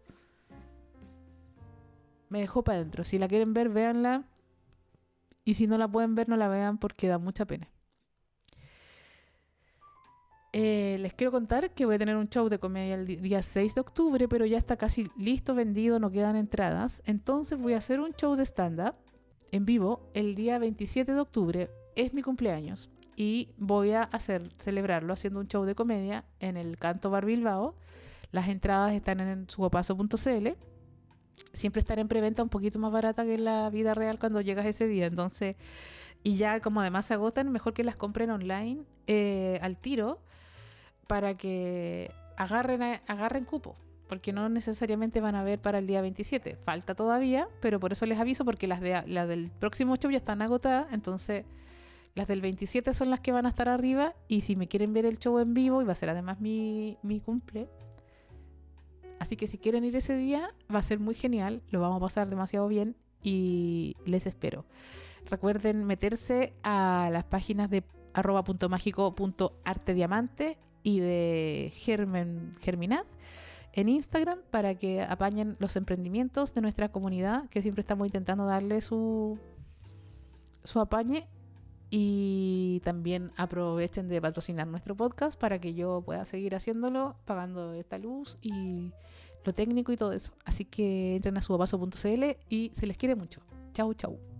Me dejó para adentro. Si la quieren ver, véanla. Y si no la pueden ver, no la vean porque da mucha pena. Les quiero contar que voy a tener un show de comedia el día 6 de octubre, pero ya está casi listo, vendido, no quedan entradas. Entonces voy a hacer un show de stand-up en vivo el día 27 de octubre. Es mi cumpleaños y voy a celebrarlo haciendo un show de comedia en el Canto Bar Bilbao. Las entradas están en subopaso.cl. Siempre estará en preventa un poquito más barata que en la vida real cuando llegas ese día. Entonces, y ya como además se agotan, mejor que las compren online al tiro, para que agarren cupo, porque no necesariamente van a ver para el día 27. Falta todavía, pero por eso les aviso, porque las del próximo show ya están agotadas. Entonces las del 27 son las que van a estar arriba, y si me quieren ver el show en vivo, y va a ser además mi cumple, así que si quieren ir ese día, va a ser muy genial, lo vamos a pasar demasiado bien y les espero. Recuerden meterse a las páginas de @.mágico.artediamante y de Germinar en Instagram para que apañen los emprendimientos de nuestra comunidad, que siempre estamos intentando darle su apañe. Y también aprovechen de patrocinar nuestro podcast para que yo pueda seguir haciéndolo, pagando esta luz y lo técnico y todo eso. Así que entren a subapaso.cl y se les quiere mucho. Chau, chau.